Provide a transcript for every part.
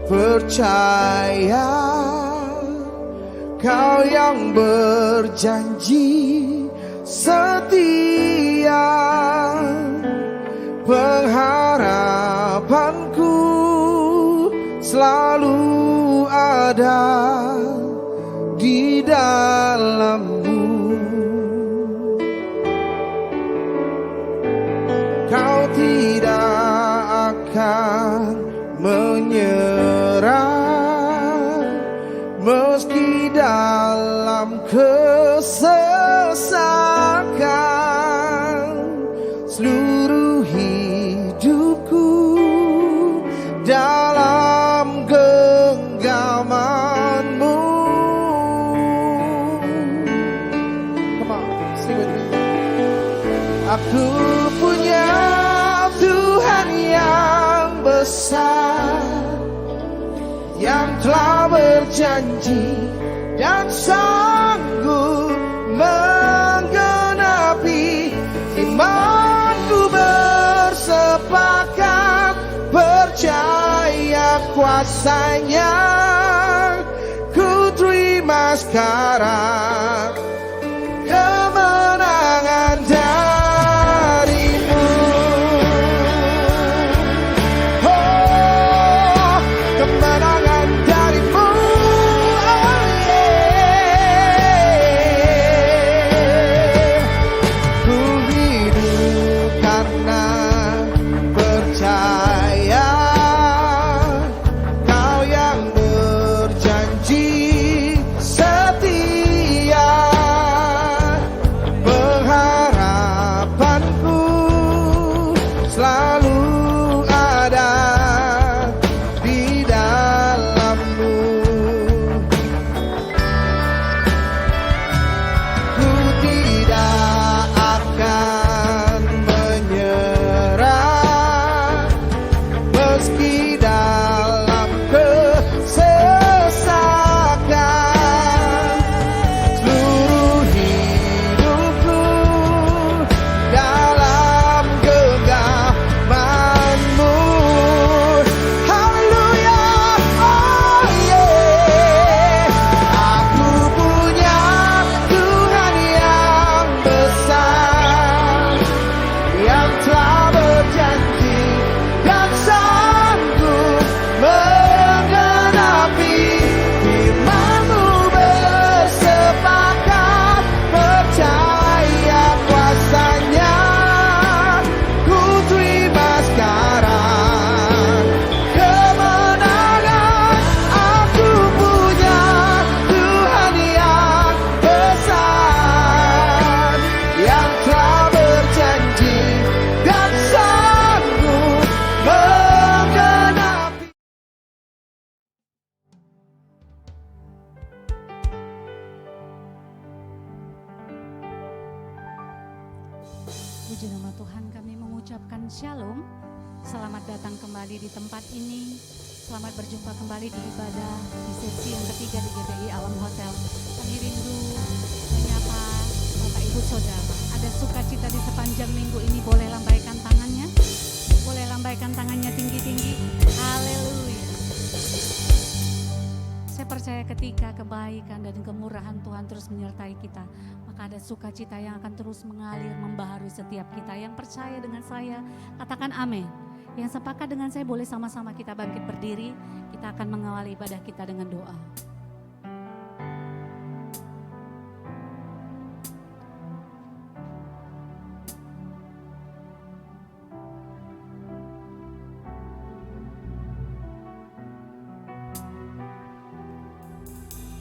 percaya, Kau yang berjanji setia. Pengharapanku selalu ada di dalam-Mu. Kau tidak akan menyerah meski dalam kesesakan. Seluruh hidupku dalam genggaman-Mu. Come on, sing with me. Aku punya Tuhan yang besar, yang telah berjanji dan sanggup menggenapi. Imanku bersepakat, percaya kuasa-Nya. Ku terima sekarang kemenangan dari-Mu. Oh, kemenangan dari-Mu. Oh, yeah. Ku hidup karena percaya, Kau yang berjanji setia. Pengharapanku selalu ada di dalam-Mu. Ku tidak akan menyerah meski dalam kesesakan. Seluruh hidupku dalam genggaman-Mu. Haleluya, oh yeah. Aku punya Tuhan yang besar, yang telah berjanji dan sanggup menggenapi. Iman-Mu bersepakat, percaya kuasa-Nya. Ku terima sekarang kemenangan. Aku punya Tuhan yang besar, yang telah berjanji dan sanggup menggenapi. Puji nama Tuhan, kami mengucapkan shalom. Selamat datang kembali di tempat ini. Selamat berjumpa kembali di ibadah di sesi yang ketiga di GBI Alam Hotel. Kami rindu menyapa Bapak Ibu Saudara. Ada sukacita di sepanjang minggu ini. Boleh lambaikan tangannya? Boleh lambaikan tangannya tinggi-tinggi. Haleluya. Saya percaya ketika kebaikan dan kemurahan Tuhan terus menyertai kita, maka ada sukacita yang akan terus mengalir, membaharui setiap kita. Yang percaya dengan saya, katakan amin. Yang sepakat dengan saya, boleh sama-sama kita bangkit berdiri. Kita akan mengawali ibadah kita dengan doa.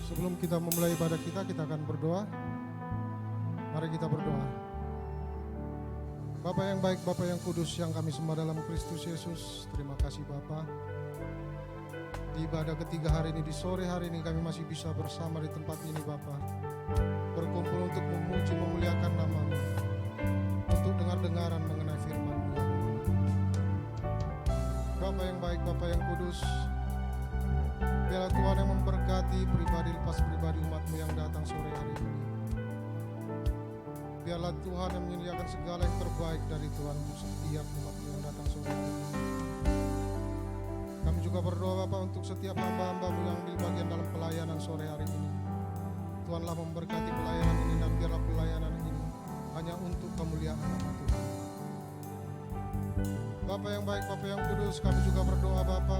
Sebelum kita memulai ibadah kita akan berdoa. Mari kita berdoa. Bapa yang baik, Bapa yang kudus, yang kami sembah dalam Kristus Yesus. Terima kasih Bapa. Di ibadah ketiga hari ini, di sore hari ini kami masih bisa bersama di tempat ini Bapa. Berkumpul untuk memuji, memuliakan nama-Mu. Untuk dengar-dengaran mengenai firman-Mu ya Bapa. Bapa yang baik, Bapa yang kudus, biarlah Tuhan yang memberkati pribadi lepas pribadi umat-Mu yang datang sore hari ini. Biarlah Tuhan yang menyediakan segala yang terbaik dari Tuhan setiap umat-Mu yang datang sore hari ini. Kami juga berdoa Bapa untuk setiap hamba-hamba-Mu yang ambil bagian dalam pelayanan sore hari ini. Tuhanlah memberkati pelayanan ini dan biarlah pelayanan ini hanya untuk kemuliaan nama Tuhan. Bapa yang baik, Bapa yang kudus, kami juga berdoa Bapa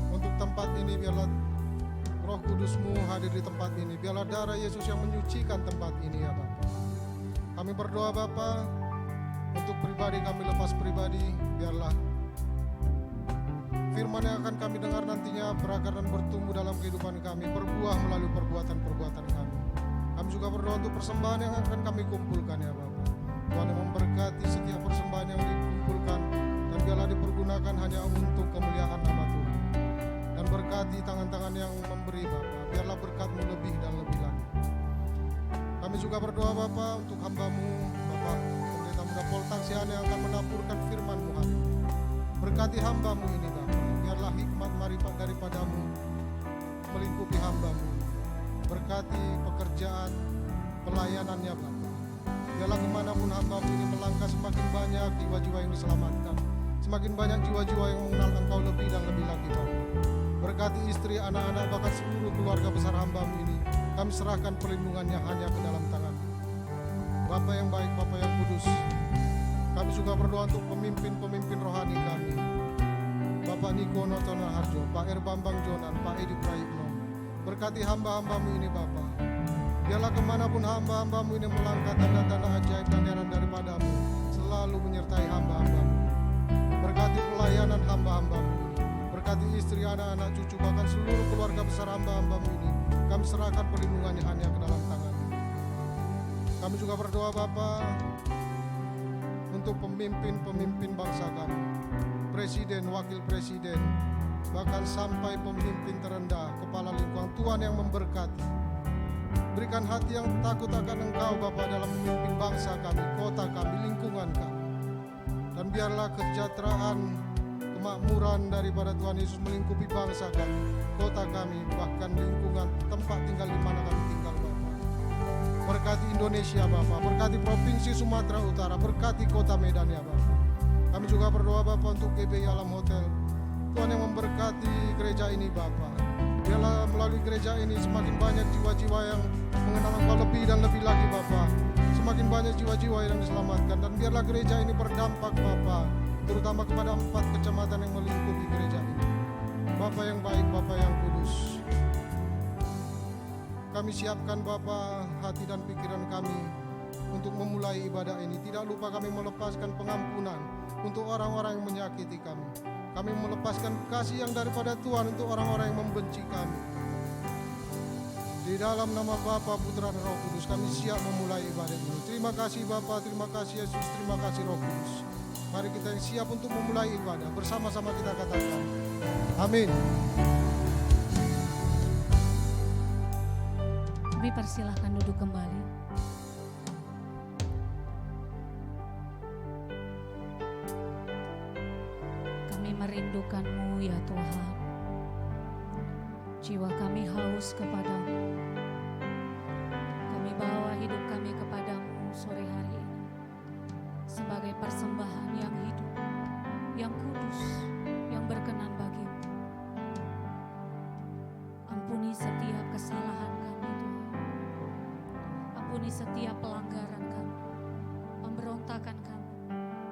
untuk tempat ini, biarlah Roh Kudus-Mu hadir di tempat ini. Biarlah darah Yesus yang menyucikan tempat ini ya Bapa. Kami berdoa Bapa untuk pribadi kami, lepas pribadi, biarlah firman yang akan kami dengar nantinya berakar dan bertumbuh dalam kehidupan kami, berbuah melalui perbuatan-perbuatan kami. Kami juga berdoa untuk persembahan yang akan kami kumpulkan ya Bapa. Tuhan yang memberkati setiap persembahan yang dikumpulkan, dan biarlah dipergunakan hanya untuk kemuliaan nama Tuhan. Dan berkati tangan-tangan yang memberi Bapa, biarlah berkat-Mu lebih dan lebih lagi. Kami juga berdoa Bapa untuk hamba-Mu, Bapa Pendeta Muda Poltaksian yang akan menapurkan firman-Mu hari ini. Berkati hamba-Mu ini Bapa, biarlah hikmat marifat daripada-Mu melingkupi hamba-Mu. Berkati pekerjaan pelayanannya Bapa. Biarlah kemanapun hamba-Mu ini melangkah, semakin banyak jiwa-jiwa yang diselamatkan, semakin banyak jiwa-jiwa yang mengenal Engkau lebih dan lebih lagi Bapa. Berkati istri, anak-anak, bahkan seluruh keluarga besar hamba-Mu ini. Kami serahkan perlindungannya hanya ke dalam tangan. Bapa yang baik, Bapa yang kudus, kami juga berdoa untuk pemimpin-pemimpin rohani kami, Bapak Niko Notono Harjo, Pak Erbambang Jonan, Pak Edi Praitno. Berkati hamba-hamba-Mu ini Bapa. Biarlah kemanapun hamba-hamba-Mu ini melangkah, tanda-tanda ajaib dan heran daripada-Mu selalu menyertai hamba-hamba-Mu. Berkati pelayanan hamba-hamba-Mu ini. Berkati istri, anak-anak, cucu, bahkan seluruh keluarga besar hamba-hamba-Mu ini. Kami serahkan perlindungannya hanya ke dalam tangan. Kami juga berdoa Bapa untuk pemimpin-pemimpin bangsa kami, presiden, wakil presiden, bahkan sampai pemimpin terendah, kepala lingkungan. Tuhan yang memberkati. Berikan hati yang takut akan Engkau Bapa dalam memimpin bangsa kami, kota kami, lingkungan kami. Dan biarlah kesejahteraan, kemakmuran daripada Tuhan Yesus melingkupi bangsa kami, kota kami, bahkan lingkungan tempat tinggal di mana kami tinggal Bapa. Berkati Indonesia Bapa, berkati Provinsi Sumatera Utara, berkati Kota Medan ya Bapa. Kami juga berdoa Bapa untuk GBI Alam Hotel. Tuhan yang memberkati gereja ini Bapa. Biarlah melalui gereja ini semakin banyak jiwa-jiwa yang mengenal Engkau lebih dan lebih lagi Bapa. Semakin banyak jiwa-jiwa yang diselamatkan, dan biarlah gereja ini berdampak Bapa, terutama kepada 4 kecamatan yang melingkupi gereja ini. Bapa yang baik, Bapa yang kudus, kami siapkan Bapa hati dan pikiran kami untuk memulai ibadah ini. Tidak lupa kami melepaskan pengampunan untuk orang-orang yang menyakiti kami. Kami melepaskan kasih yang daripada Tuhan untuk orang-orang yang membenci kami. Di dalam nama Bapa, Putra dan Roh Kudus, kami siap memulai ibadah ini. Terima kasih Bapa, terima kasih Yesus, terima kasih Roh Kudus. Mari kita yang siap untuk memulai ibadah, bersama-sama kita katakan, amin. Kami persilahkan duduk kembali. Kami merindukan-Mu ya Tuhan. Jiwa kami haus kepadamu. Kami bawa hidup kami kepadamu sore hari ini sebagai persembahan yang hidup, yang kudus, yang berkenan bagimu. Ampuni setiap kesalahan kami Tuhan. Ampuni setiap pelanggaran kami, pemberontakan kami,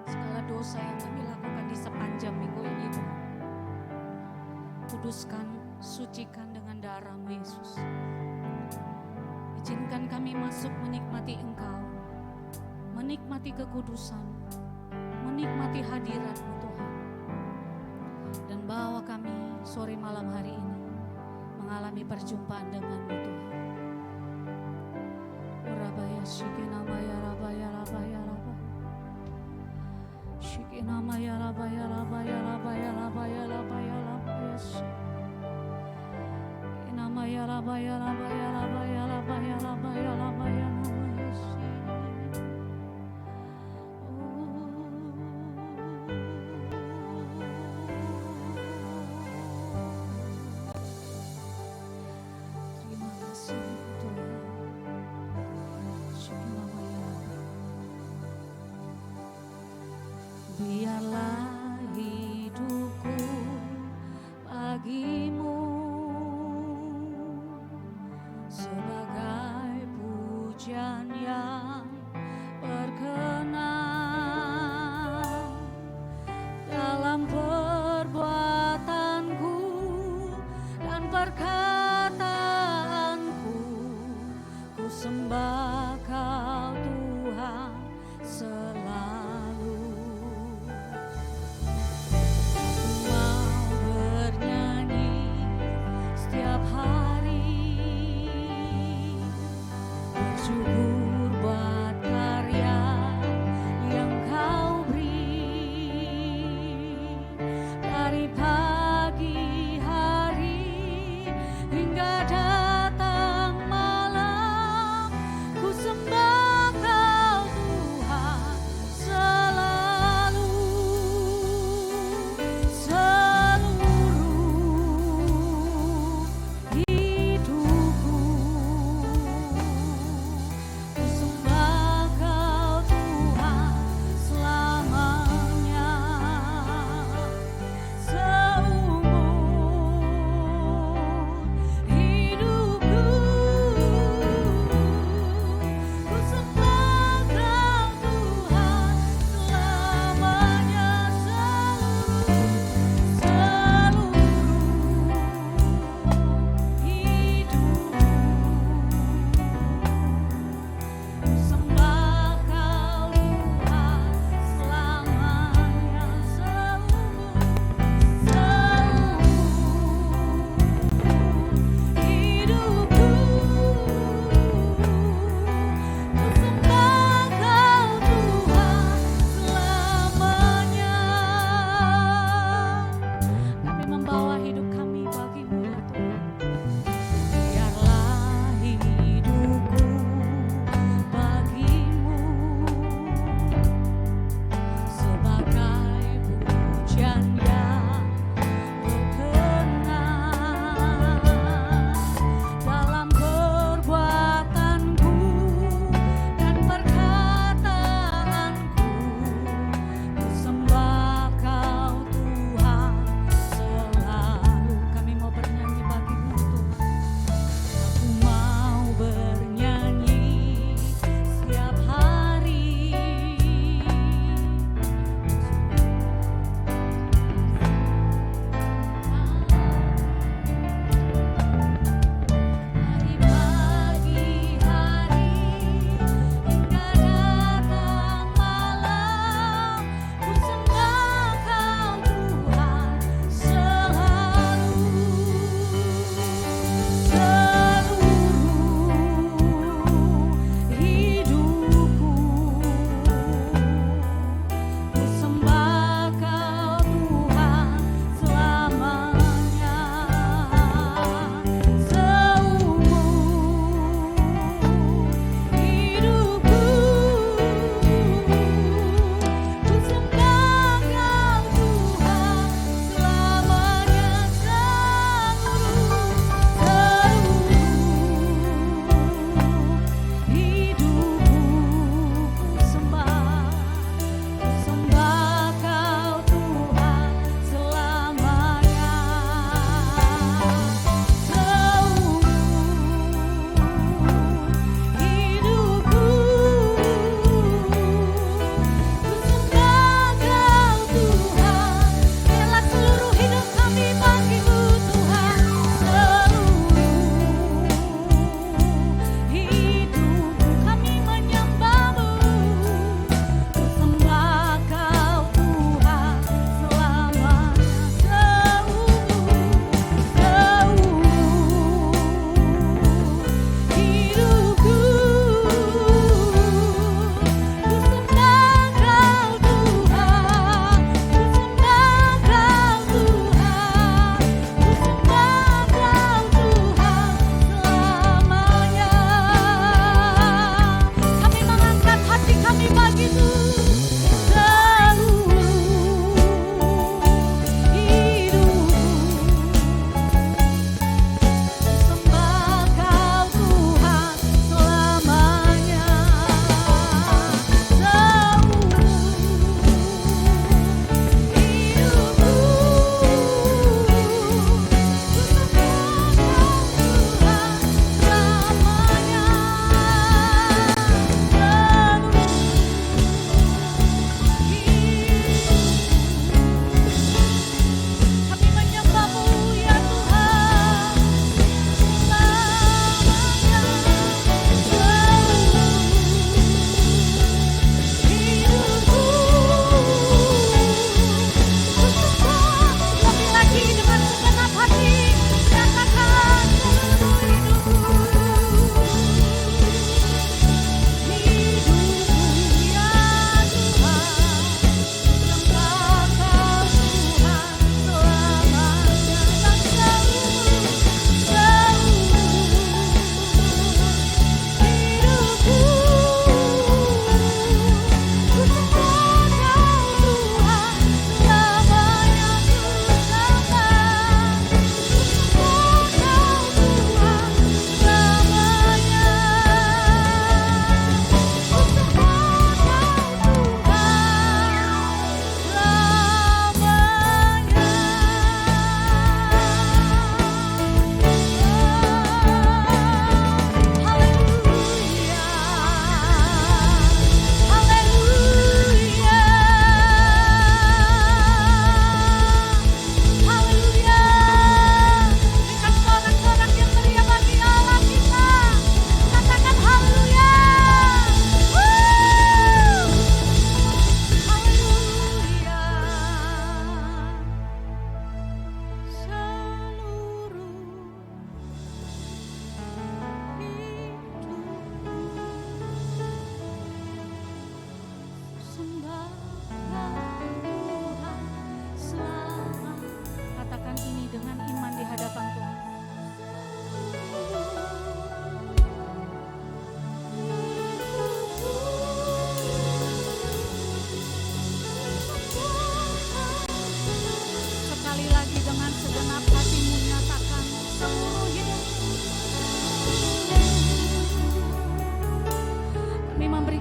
segala dosa yang kami lakukan di sepanjang minggu ini Tuhan. Kuduskan, sucikan dengan darah-Mu Yesus. Izinkan kami masuk menikmati Engkau, menikmati kekudusan, menikmati hadirat-Mu Tuhan. Dan bawa kami sore malam hari ini mengalami perjumpaan dengan-Mu Tuhan. Urabaya shikinamaya rabaya rabaya rabaya. Shikinamaya rabaya rabaya rabaya rabaya rabaya rabaya. Namaya rabaya rabaya rabaya rabaya rabaya rabaya namaya shi. Terima kasih Tuhan. Shikinamaya rabaya. Biarlah dan yang berkenan dalam perbuatanku dan perkataanku. Ku sembah Kau Tuhan selalu. Ku mau bernyanyi setiap hari, bersyukur buat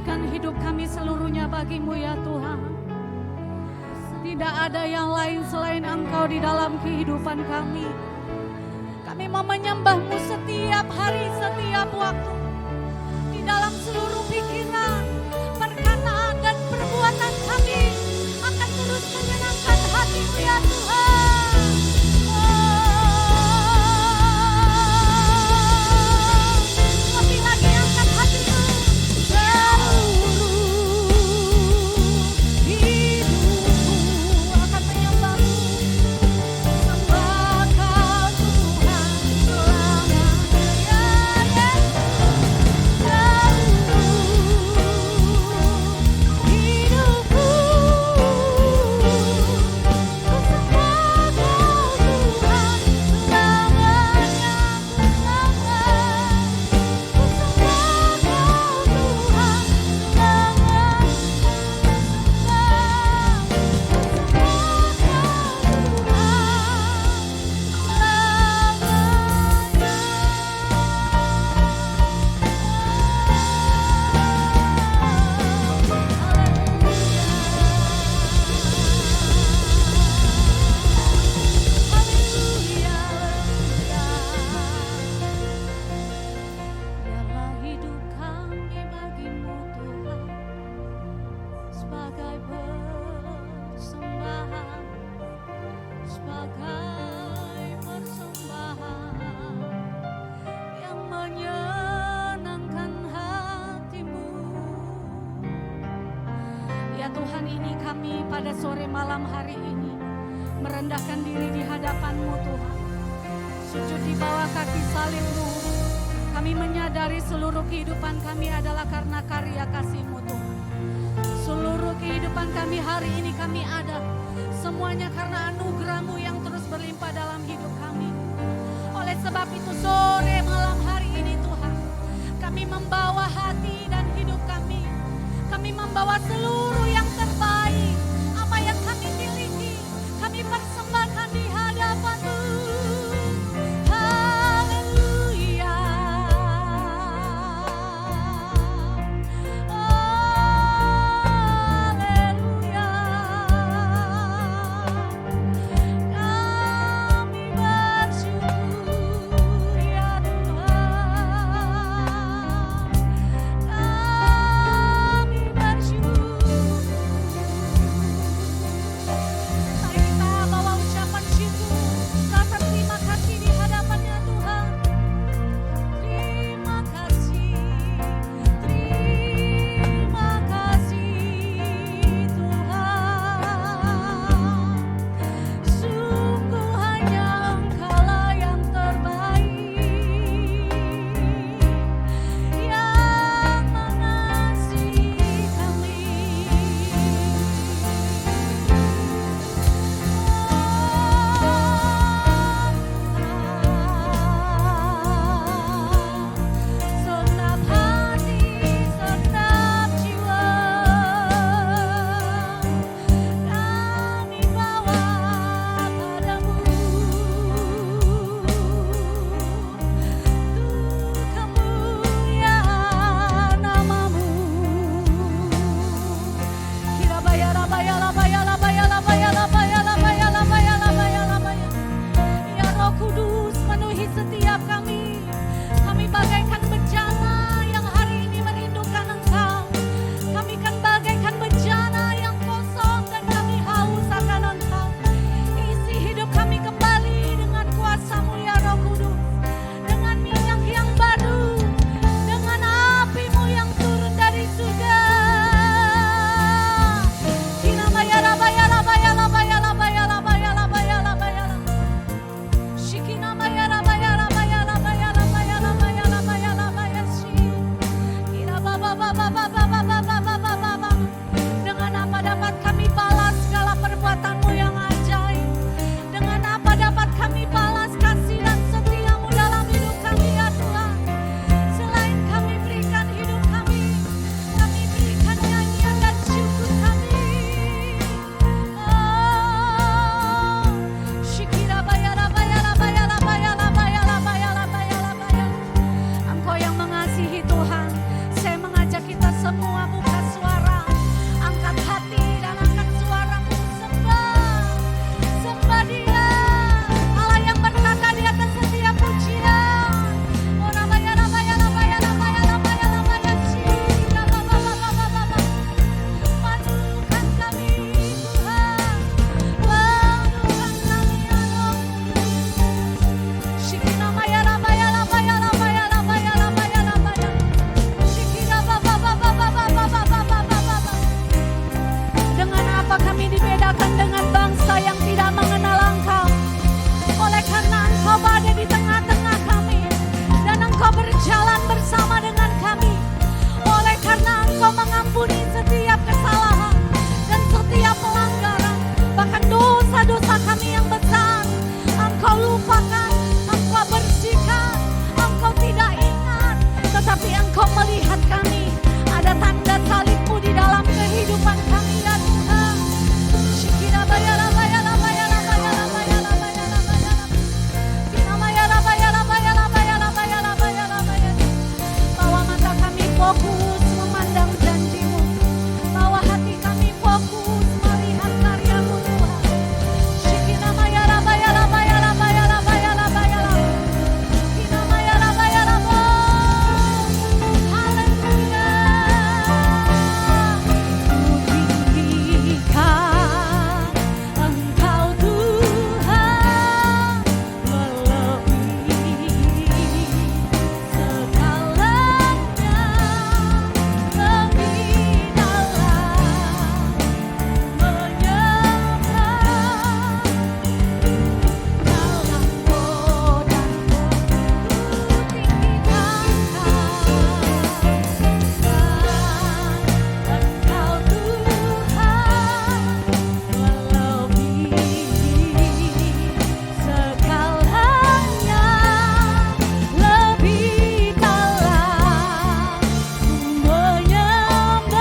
berikan hidup kami seluruhnya bagi-Mu ya Tuhan. Tidak ada yang lain selain Engkau di dalam kehidupan kami. Kami mau menyembah-Mu setiap hari, setiap waktu. Di dalam seluruh pikiran, perkataan dan perbuatan kami akan terus menyenangkan hati-Mu ya Tuhan. Lebih lagi angkat hati-Mu. Seluruh hidupku akan menyembah-Mu. Sembah Kau Tuhan selamanya. Biarlah hidup kami bagi-Mu Tuhan sebagai persembahan, sebagai persembahan yang menyenangkan hati-Mu. Ya Tuhan, ini kami pada sore malam hari ini merendahkan diri di hadapan-Mu Tuhan. Sujud di bawah kaki salib-Mu. Kami menyadari seluruh kehidupan kami adalah karena karya kasih-Mu Tuhan. Seluruh kehidupan kami hari ini kami ada. Semuanya karena anugerah-Mu yang terus berlimpah dalam hidup kami. Oleh sebab itu sore malam hari ini Tuhan, kami membawa hati dan hidup kami. Kami membawa seluruh yang terbaik. Apa yang kami miliki, kami persembahkan di hadapan-Mu. Haleluya. Haleluya. Kami bersyukur ya Tuhan. Kami bersyukur. Mari kita bawa ucapan syukur, rasa terima kasih di hadapan-Nya Tuhan. Terima kasih Tuhan. Sungguh hanya Engkaulah yang terbaik, yang mengasihi kami. Senap hati, senap jiwa, kami bawa padamu. Untuk kemuliaan nama-Mu. Kira bayala bayala bayala bayala bayala bayala bayala bayala bayala bayala. Ya Roh Kudus, penuhi setiap kami. Kami bagaikan bejana yang hari ini merindukan Engkau. Kami kan bagaikan bejana yang kosong dan kami haus akan Engkau. Isi hidup kami kembali dengan kuasa-Mu ya Roh Kudus. Dengan minyak yang baru, dengan api-Mu yang turun dari surga. Kina bayala bayala bayala bayala bayala bayala bayala bayala. Shikina bayala bayala bayala bayala bayala bayala bayala bayala shi. Kina baba baba baba baba baba baba. Dengan apa dapat kami balas segala perbuatan-Mu yang ajaib? Dengan apa dapat kami balas kasih dan setia-Mu dalam hidup kami ya Tuhan? Selain kami berikan hidup kami berikan nyanyian dan syukur kami. Shikira bayala bayala bayala bayala bayala bayala bayala bayala. Engkau yang mengasihi Tuhan. Saya mengajak kita semua Engkau melihat kami. Ada tanda salib-Mu di dalam kehidupan kami ya Tuhan. Shikira bayara bayara bayara bayara bayara bayara bayara. Kina bayara bayara bayara bayara bayara bayara bayara. Bawa mata kami fokus memandang janji-Mu. Bawa hati kami fokus melihat karya-Mu Tuhan. Shikina bayara bayara bayara bayara bayara bayara. Kina bayara bayara bo. Haleluya. Kutinggikan Engkau Tuhan melebihi segalanya, lebih dalam menyembah dalam godaan kutinggikan Engkau Tuhan melebihi segalanya, lebih dalam menyembah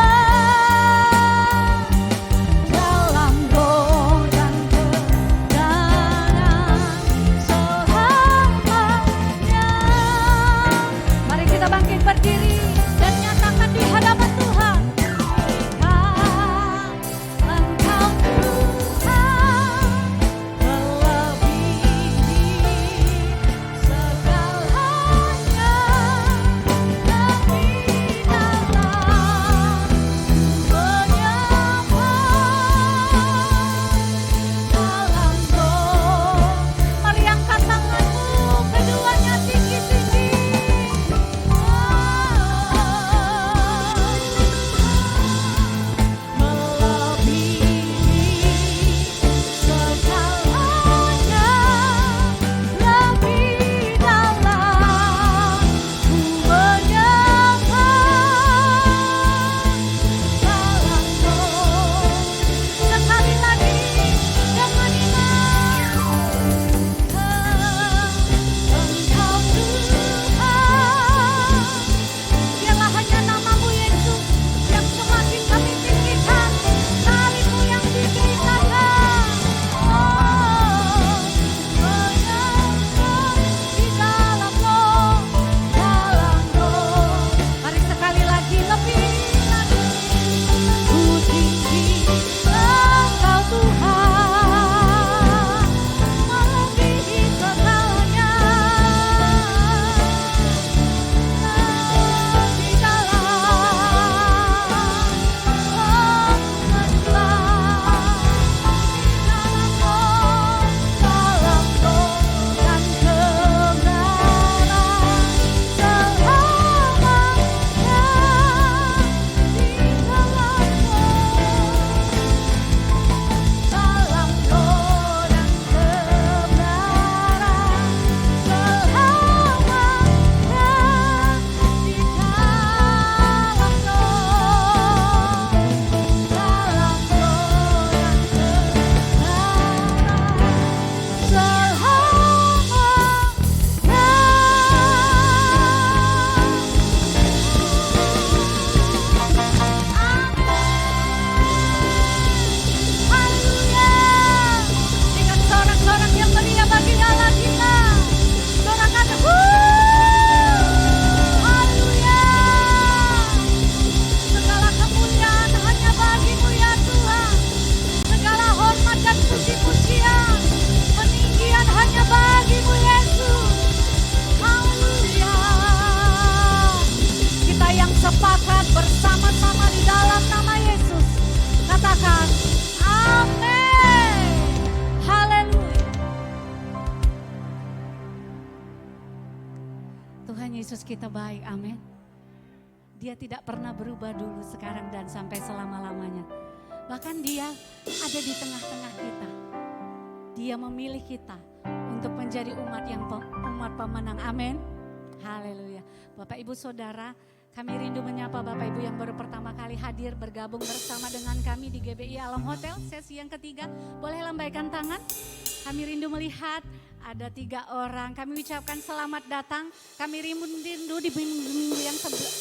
dalam godaan kedanan selamanya. Mari kita bangkit berdiri dan nyatakan di hadapan Tuhan. Engkau Tuhan melebihi segalanya, lebih dalam menyembah dalam Mari angkat tanganmu keduanya tinggi-tinggi. Melebihi segalanya, lebih dalam menyembah dalam sekali lagi dengan iman. Engkau Tuhan, biarlah hanya nama-Mu Yesus yang semakin kami tinggikan, salib-Mu yang diberitakan. Menyembah di dalam Roh, dalam Roh. Mari sekali lagi, lebih lagi. Ku tinggi Engkau Tuhan, melebihi segalanya, di dalam dalam dan kebenaran selamanya, di dalam dalam dan kebenaran selamanya, di dalam dalam Haleluya. Dengan sorak-sorak yang meriah bagi Allah kita, sorakan haleluya. Segala kemuliaan hanya bagi-Mu ya Tuhan. Segala hormat dan puji-pujian, peninggian hanya bagi-Mu Yesus. Haleluya. Kita yang sepakat bersama-sama di dalam nama Yesus, katakan amin. Haleluya. Tuhan Yesus kita baik, amin. Dia tidak pernah berubah dulu, sekarang dan sampai selama-lamanya. Bahkan Dia ada di tengah-tengah kita. Dia memilih kita untuk menjadi umat pemenang. Amin. Haleluya. Bapak Ibu Saudara, kami rindu menyapa Bapak Ibu yang baru pertama kali hadir bergabung bersama dengan kami di GBI Alam Hotel sesi yang ketiga. Boleh lambaikan tangan. Kami rindu melihat Ada 3 orang, kami ucapkan selamat datang. Kami rindu di minggu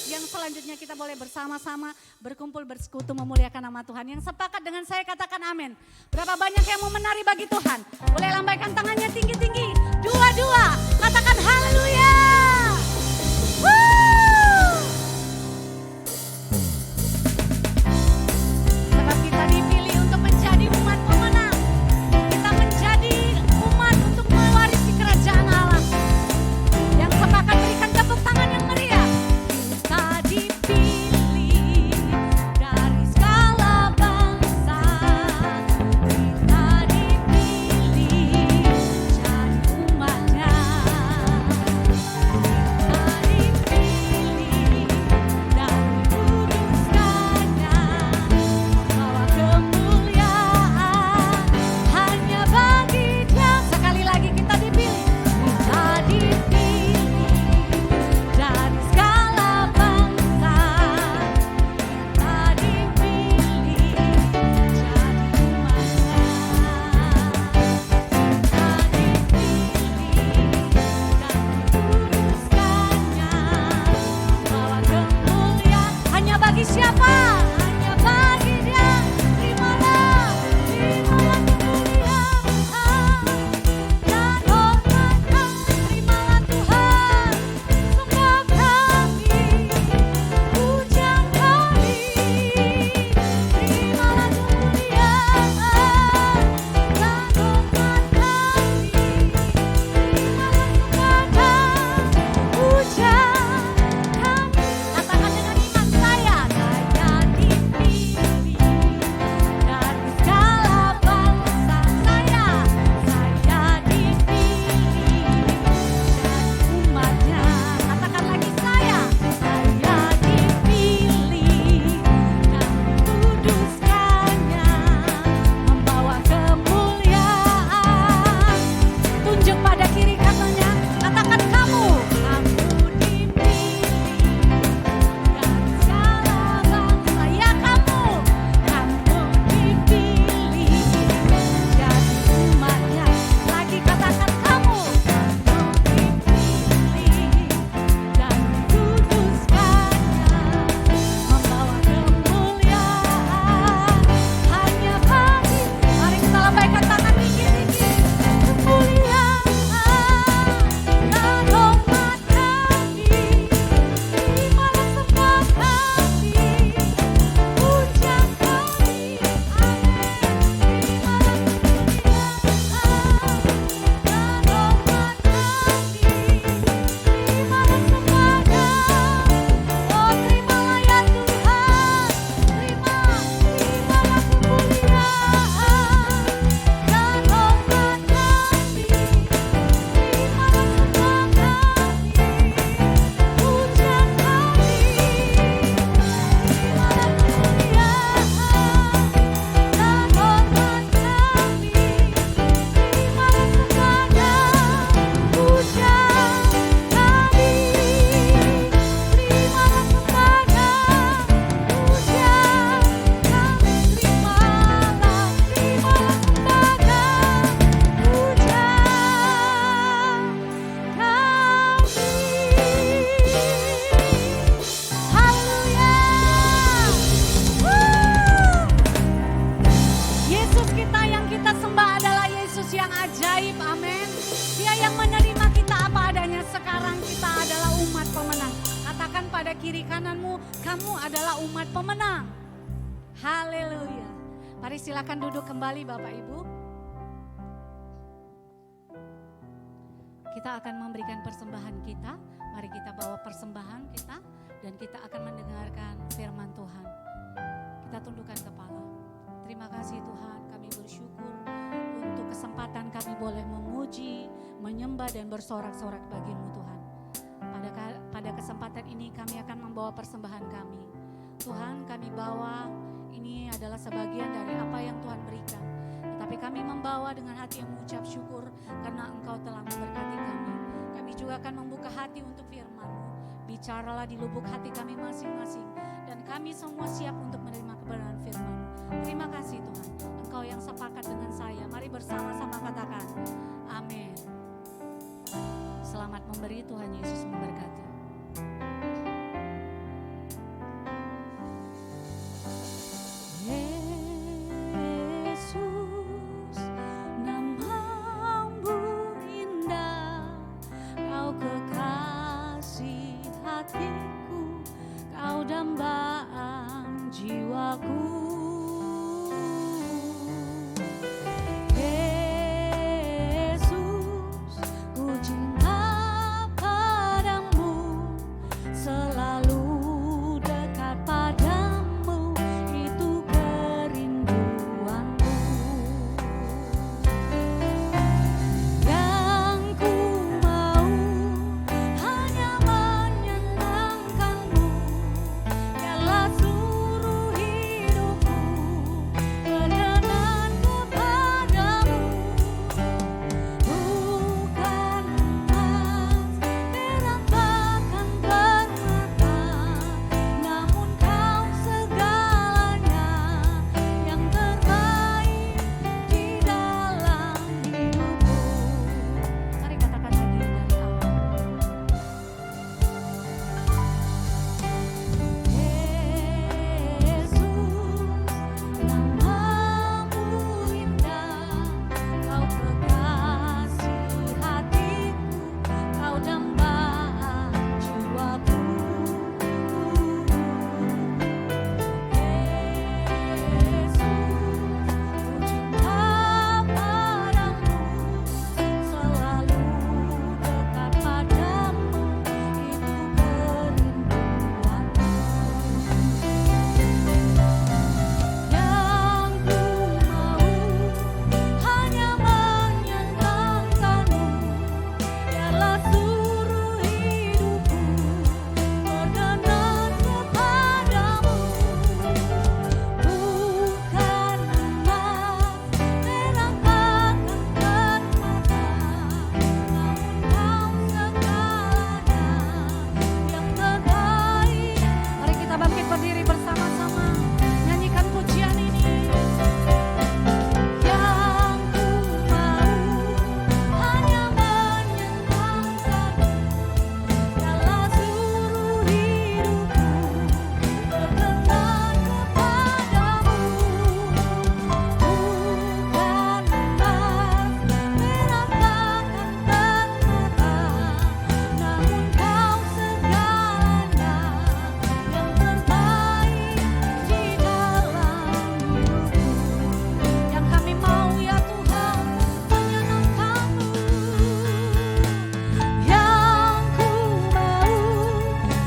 yang selanjutnya kita boleh bersama-sama berkumpul bersekutu memuliakan nama Tuhan. Yang sepakat dengan saya katakan amin. Berapa banyak yang mau menari bagi Tuhan? Boleh lambaikan tangannya tinggi-tinggi. Dua-dua, katakan haleluya. Sebab kita dipilih untuk menjadi umat pemenang. Kita menjadi umat untuk mewarisi kerajaan Allah. Yang sepakat berikan tepuk tangan yang meriah. Kita dipilih dari segala bangsa. Kita dipilih jadi umatnya. kiri kananmu, kamu adalah umat pemenang. Haleluya. Mari silakan duduk kembali Bapak Ibu. Kita akan memberikan persembahan kita. Mari kita bawa persembahan kita dan kita akan mendengarkan firman Tuhan. Kita tundukkan kepala. Terima kasih Tuhan, kami bersyukur untuk kesempatan kami boleh memuji, menyembah dan bersorak-sorak bagimu Tuhan. Pada kesempatan ini kami akan membawa persembahan kami. Tuhan, kami bawa ini adalah sebagian dari apa yang Tuhan berikan. Tetapi kami membawa dengan hati yang mengucap syukur karena Engkau telah memberkati kami. Kami juga akan membuka hati untuk firman-Mu. Bicaralah di lubuk hati kami masing-masing. Dan kami semua siap untuk menerima kebenaran firman-Mu. Terima kasih Tuhan. Engkau yang sepakat dengan saya. Mari bersama-sama katakan. Amin. Selamat memberi, Tuhan Yesus memberkati. Yesus, namamu indah, kau kekasih hatiku, kau dambaan jiwaku. Yesus, ku cinta padamu, selalu dekat padamu, itu kerinduanku. Yang ku mau hanya menyenangkanmu, biarlah seluruh hidupku berkenan kepadamu. Bukan emas, perak bahkan permata, namun kau segalanya yang terbaik di dalam hidupku. Mari katakan lagi dari awal. Yesus, namamu indah, kau kekasih hatiku, kau dambaan jiwaku. Yesus, ku cinta padamu, selalu dekat padamu, itu kerinduanku. Yang ku mau hanya menyenangkanmu, biarlah seluruh hidupku berkenan kepadamu. Bukan emas, perak bahkan permata, namun kau segalanya yang terbaik. Mari kita bangkit berdiri bersama-sama, nyanyikan pujian ini. Yang ku mau hanya menyenangkanmu, biarlah seluruh hidupku berkenan kepadamu. Bukan emas, perak bahkan permata, namun kau segalanya yang terbaik di dalam hidupku. Yang kami mau ya Tuhan, menyenangkanmu. Yang ku mau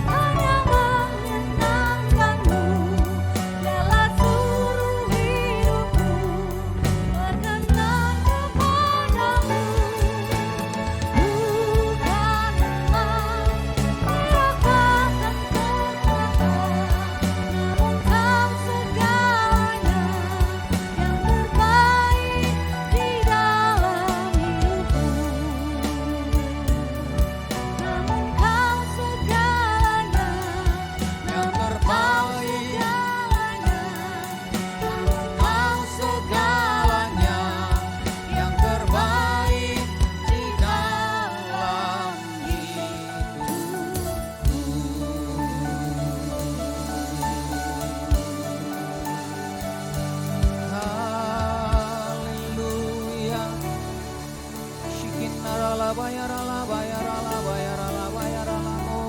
hanya menyenangkanmu, biarlah seluruh hidupku berkenan kepadamu. Bukan emas, perak bahkan permata, namun kau segalanya yang terbaik di dalam hidupku. Namun kau segalanya yang terbaik, namun kau segalanya yang terbaik di dalam Haleluya. Shikinarala bayarala bayarala bayarala bayarala mo.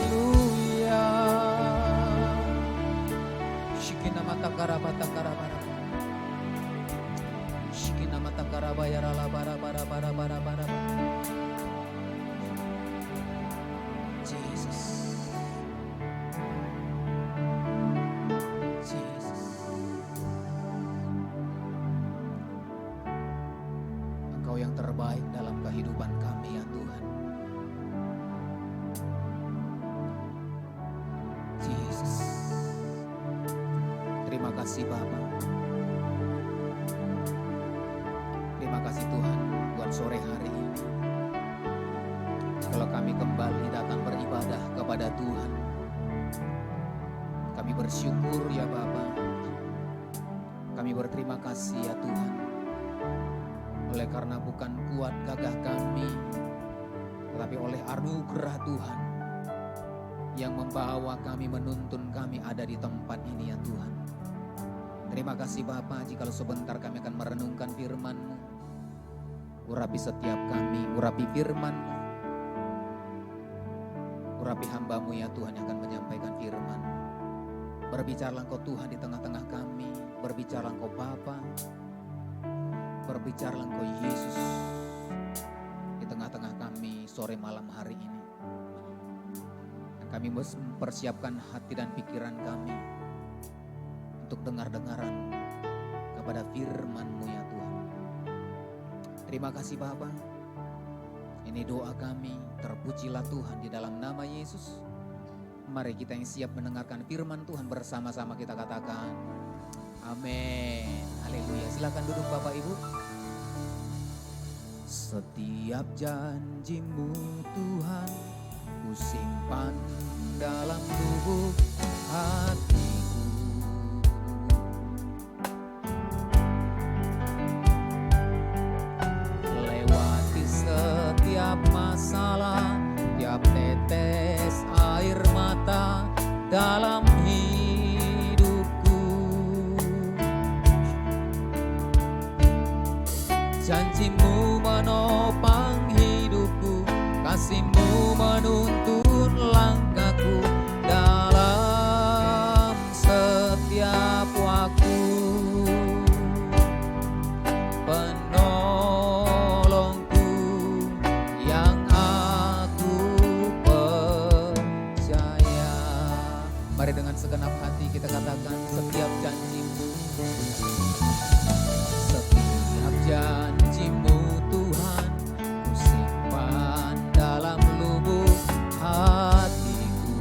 Haleluya. Shikinamatakara batakara bara. Shikinamatakara bayarala bara bara bara bara bara. Jesus. Jesus. Engkau yang terbaik dalam kehidupan kami ya Tuhan. Jesus. Terima kasih Bapa. Terima kasih Tuhan buat sore hari ini. Kalau kami kembali datang beribadah kepada Tuhan, kami bersyukur ya Bapa. Kami berterima kasih ya Tuhan, oleh karena bukan kuat gagah kami, tetapi oleh anugerah Tuhan yang membawa kami, menuntun kami ada di tempat ini ya Tuhan. Terima kasih Bapa, jikalau sebentar kami akan merenungkan firman-Mu. Urapi setiap kami, urapi firman-Mu, urapi hamba-Mu ya Tuhan yang akan menyampaikan firman. Berbicaralah Engkau Tuhan di tengah-tengah kami, berbicaralah Engkau Bapa, berbicaralah Engkau Yesus di tengah-tengah kami sore malam hari ini. Dan kami mempersiapkan hati dan pikiran kami untuk dengar-dengaran kepada firman-Mu ya Tuhan. Terima kasih Bapa. Ini doa kami, terpujilah Tuhan di dalam nama Yesus. Mari kita yang siap mendengarkan firman Tuhan bersama-sama kita katakan amin. Haleluya. Silakan duduk Bapak Ibu. Setiap janji-Mu Tuhan ku simpan dalam lubuk hatiku. Lewati setiap masalah, tiap tetes air mata dalam hidupku. Janji-Mu menopang hidupku, kasih-Mu menuntun langkahku dalam setiap waktu. Penolongku yang aku percaya. Mari dengan segenap hati kita katakan setiap janji-Mu. Setiap janji-Mu Tuhan ku simpan dalam lubuk hatiku.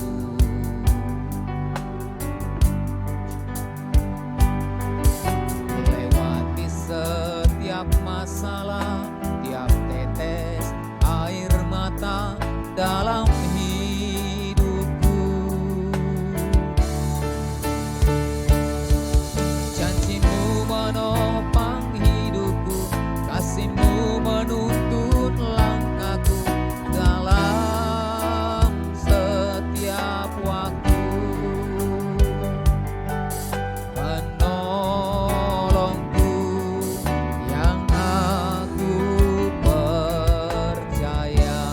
Lewati setiap masalah, tiap tetes air mata dalam hidupku. Janji-Mu menopang hidupku, kasih-Mu menuntun langkahku dalam setiap waktu. Penolongku yang aku percaya.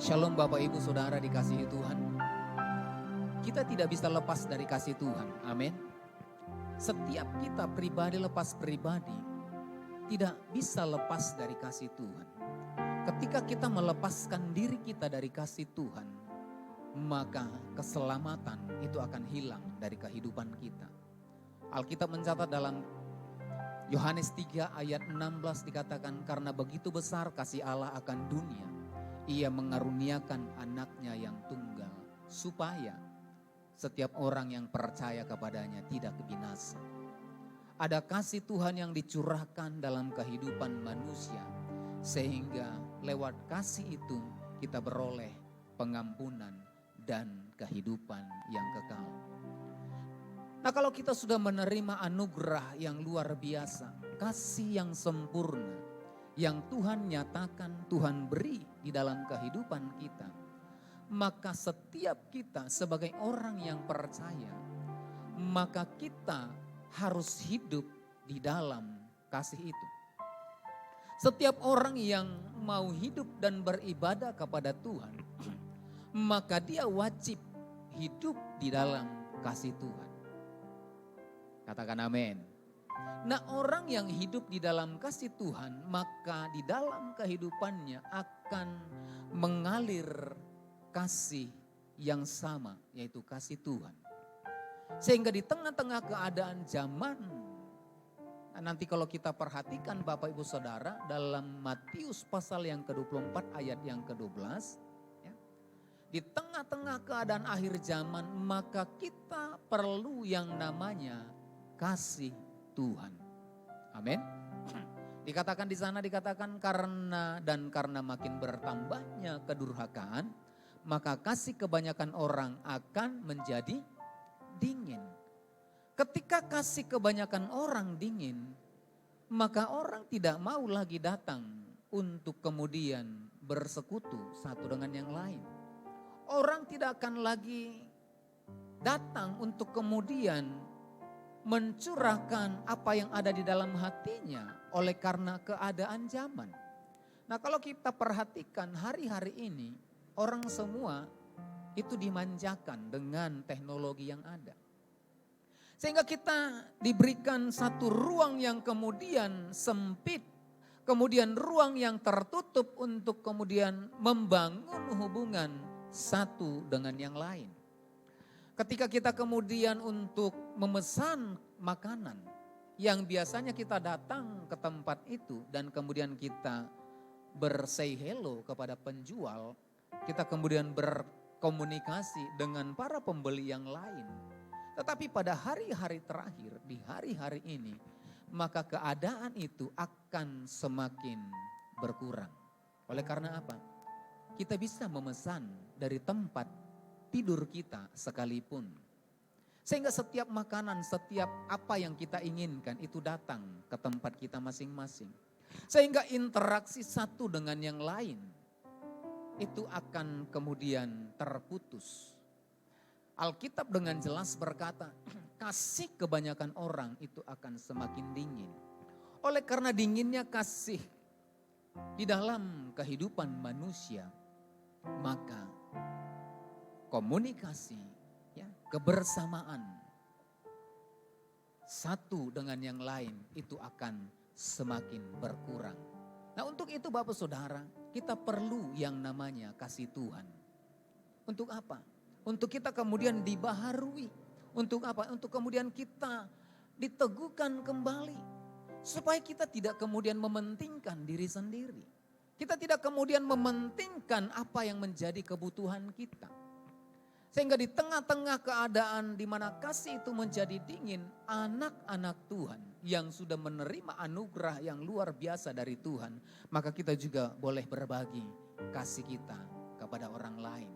Shalom Bapak Ibu Saudara dikasihi Tuhan. Kita tidak bisa lepas dari kasih Tuhan. Amin. Setiap kita pribadi lepas pribadi tidak bisa lepas dari kasih Tuhan. Ketika kita melepaskan diri kita dari kasih Tuhan, maka keselamatan itu akan hilang dari kehidupan kita. Alkitab mencatat dalam Yohanes 3 ayat 16 dikatakan, karena begitu besar kasih Allah akan dunia, Ia mengaruniakan anaknya yang tunggal, supaya setiap orang yang percaya kepadanya tidak binasa. Ada kasih Tuhan yang dicurahkan dalam kehidupan manusia, sehingga lewat kasih itu kita beroleh pengampunan dan kehidupan yang kekal. Nah, kalau kita sudah menerima anugerah yang luar biasa, kasih yang sempurna yang Tuhan nyatakan, Tuhan beri di dalam kehidupan kita, maka setiap kita sebagai orang yang percaya, maka kita harus hidup di dalam kasih itu. Setiap orang yang mau hidup dan beribadah kepada Tuhan, maka dia wajib hidup di dalam kasih Tuhan. Katakan amin. Nah, orang yang hidup di dalam kasih Tuhan, maka di dalam kehidupannya akan mengalir kasih yang sama, yaitu kasih Tuhan. Sehingga di tengah-tengah keadaan zaman, nanti kalau kita perhatikan Bapak Ibu Saudara, dalam Matius pasal yang ke-24 ayat yang ke-12, ya, di tengah-tengah keadaan akhir zaman, maka kita perlu yang namanya kasih Tuhan. Amin. Dikatakan di sana, dikatakan karena makin bertambahnya kedurhakaan, maka kasih kebanyakan orang akan menjadi dingin. Ketika kasih kebanyakan orang dingin, maka orang tidak mau lagi datang untuk kemudian bersekutu satu dengan yang lain. Orang tidak akan lagi datang untuk kemudian mencurahkan apa yang ada di dalam hatinya oleh karena keadaan zaman. Nah, kalau kita perhatikan hari-hari ini, orang semua itu dimanjakan dengan teknologi yang ada. Sehingga kita diberikan satu ruang yang kemudian sempit, kemudian ruang yang tertutup untuk kemudian membangun hubungan satu dengan yang lain. Ketika kita kemudian untuk memesan makanan, yang biasanya kita datang ke tempat itu dan kemudian kita bersay hello kepada penjual, kita kemudian berkomunikasi dengan para pembeli yang lain. Tetapi pada hari-hari terakhir, di hari-hari ini, maka keadaan itu akan semakin berkurang. Oleh karena apa? Kita bisa memesan dari tempat tidur kita sekalipun. Sehingga setiap makanan, setiap apa yang kita inginkan itu datang ke tempat kita masing-masing. Sehingga interaksi satu dengan yang lain itu akan kemudian terputus. Alkitab dengan jelas berkata, kasih kebanyakan orang itu akan semakin dingin. Oleh karena dinginnya kasih di dalam kehidupan manusia, maka komunikasi, ya, kebersamaan satu dengan yang lain itu akan semakin berkurang. Nah, untuk itu Bapak Saudara, kita perlu yang namanya kasih Tuhan. Untuk apa? Untuk kita kemudian dibaharui. Untuk apa? Untuk kemudian kita diteguhkan kembali. Supaya kita tidak kemudian mementingkan diri sendiri. Kita tidak kemudian mementingkan apa yang menjadi kebutuhan kita. Sehingga di tengah-tengah keadaan di mana kasih itu menjadi dingin, anak-anak Tuhan yang sudah menerima anugerah yang luar biasa dari Tuhan, maka kita juga boleh berbagi kasih kita kepada orang lain.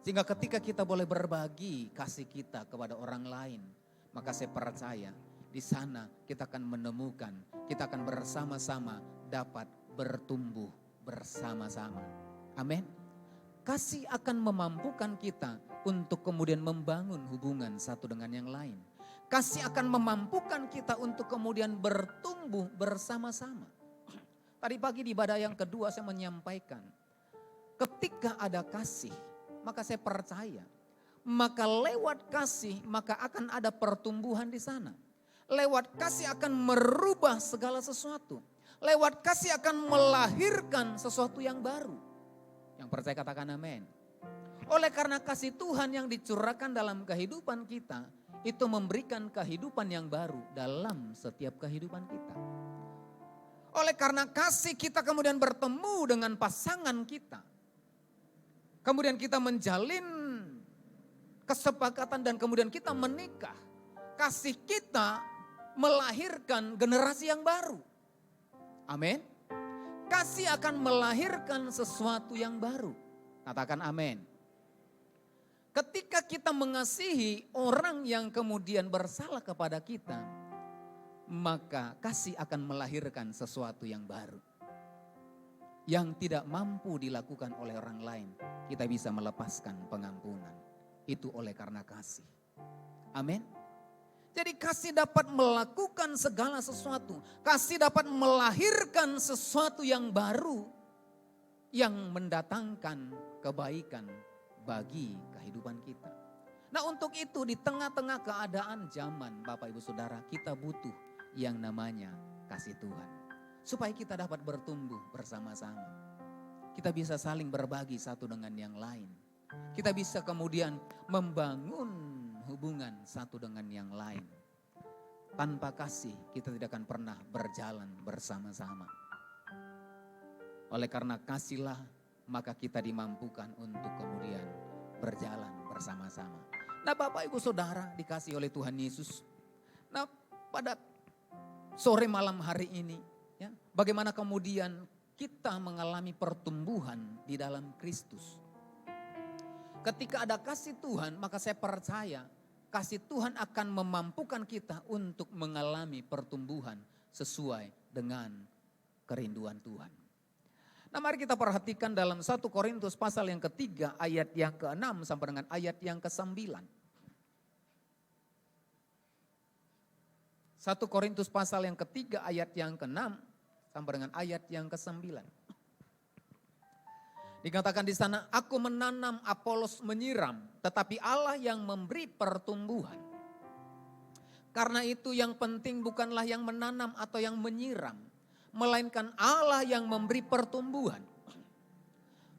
Sehingga ketika kita boleh berbagi kasih kita kepada orang lain, maka saya percaya di sana kita akan menemukan, kita akan bersama-sama dapat bertumbuh bersama-sama. Amin. Kasih akan memampukan kita untuk kemudian membangun hubungan satu dengan yang lain. Kasih akan memampukan kita untuk kemudian bertumbuh bersama-sama. Tadi pagi di ibadah yang kedua saya menyampaikan ketika ada kasih, maka saya percaya, maka lewat kasih maka akan ada pertumbuhan di sana. Lewat kasih akan merubah segala sesuatu. Lewat kasih akan melahirkan sesuatu yang baru. Yang percaya katakan amin. Oleh karena kasih Tuhan yang dicurahkan dalam kehidupan kita, itu memberikan kehidupan yang baru dalam setiap kehidupan kita. Oleh karena kasih kita kemudian bertemu dengan pasangan kita. Kemudian kita menjalin kesepakatan dan kemudian kita menikah. Kasih kita melahirkan generasi yang baru. Amin. Kasih akan melahirkan sesuatu yang baru. Katakan amin. Ketika kita mengasihi orang yang kemudian bersalah kepada kita, maka kasih akan melahirkan sesuatu yang baru. Yang tidak mampu dilakukan oleh orang lain, kita bisa melepaskan pengampunan. Itu oleh karena kasih. Amin. Jadi kasih dapat melakukan segala sesuatu. Kasih dapat melahirkan sesuatu yang baru. Yang mendatangkan kebaikan bagi kehidupan kita. Nah untuk itu di tengah-tengah keadaan zaman Bapak Ibu Saudara, kita butuh yang namanya kasih Tuhan. Supaya kita dapat bertumbuh bersama-sama. Kita bisa saling berbagi satu dengan yang lain. Kita bisa kemudian membangun hubungan satu dengan yang lain. Tanpa kasih kita tidak akan pernah berjalan bersama-sama. Oleh karena kasihlah maka kita dimampukan untuk kemudian berjalan bersama-sama. Nah Bapak Ibu Saudara dikasih oleh Tuhan Yesus. Nah pada sore malam hari ini ya, bagaimana kemudian kita mengalami pertumbuhan di dalam Kristus. Ketika ada kasih Tuhan, maka saya percaya kasih Tuhan akan memampukan kita untuk mengalami pertumbuhan sesuai dengan kerinduan Tuhan. Nah mari kita perhatikan dalam 1 Korintus pasal yang ketiga ayat yang ke-6 sampai dengan ayat yang ke-9. 1 Korintus pasal yang ketiga ayat yang ke-6 sampai dengan ayat yang ke-9. Dikatakan di sana, aku menanam, Apolos menyiram, tetapi Allah yang memberi pertumbuhan. Karena itu yang penting bukanlah yang menanam atau yang menyiram, melainkan Allah yang memberi pertumbuhan.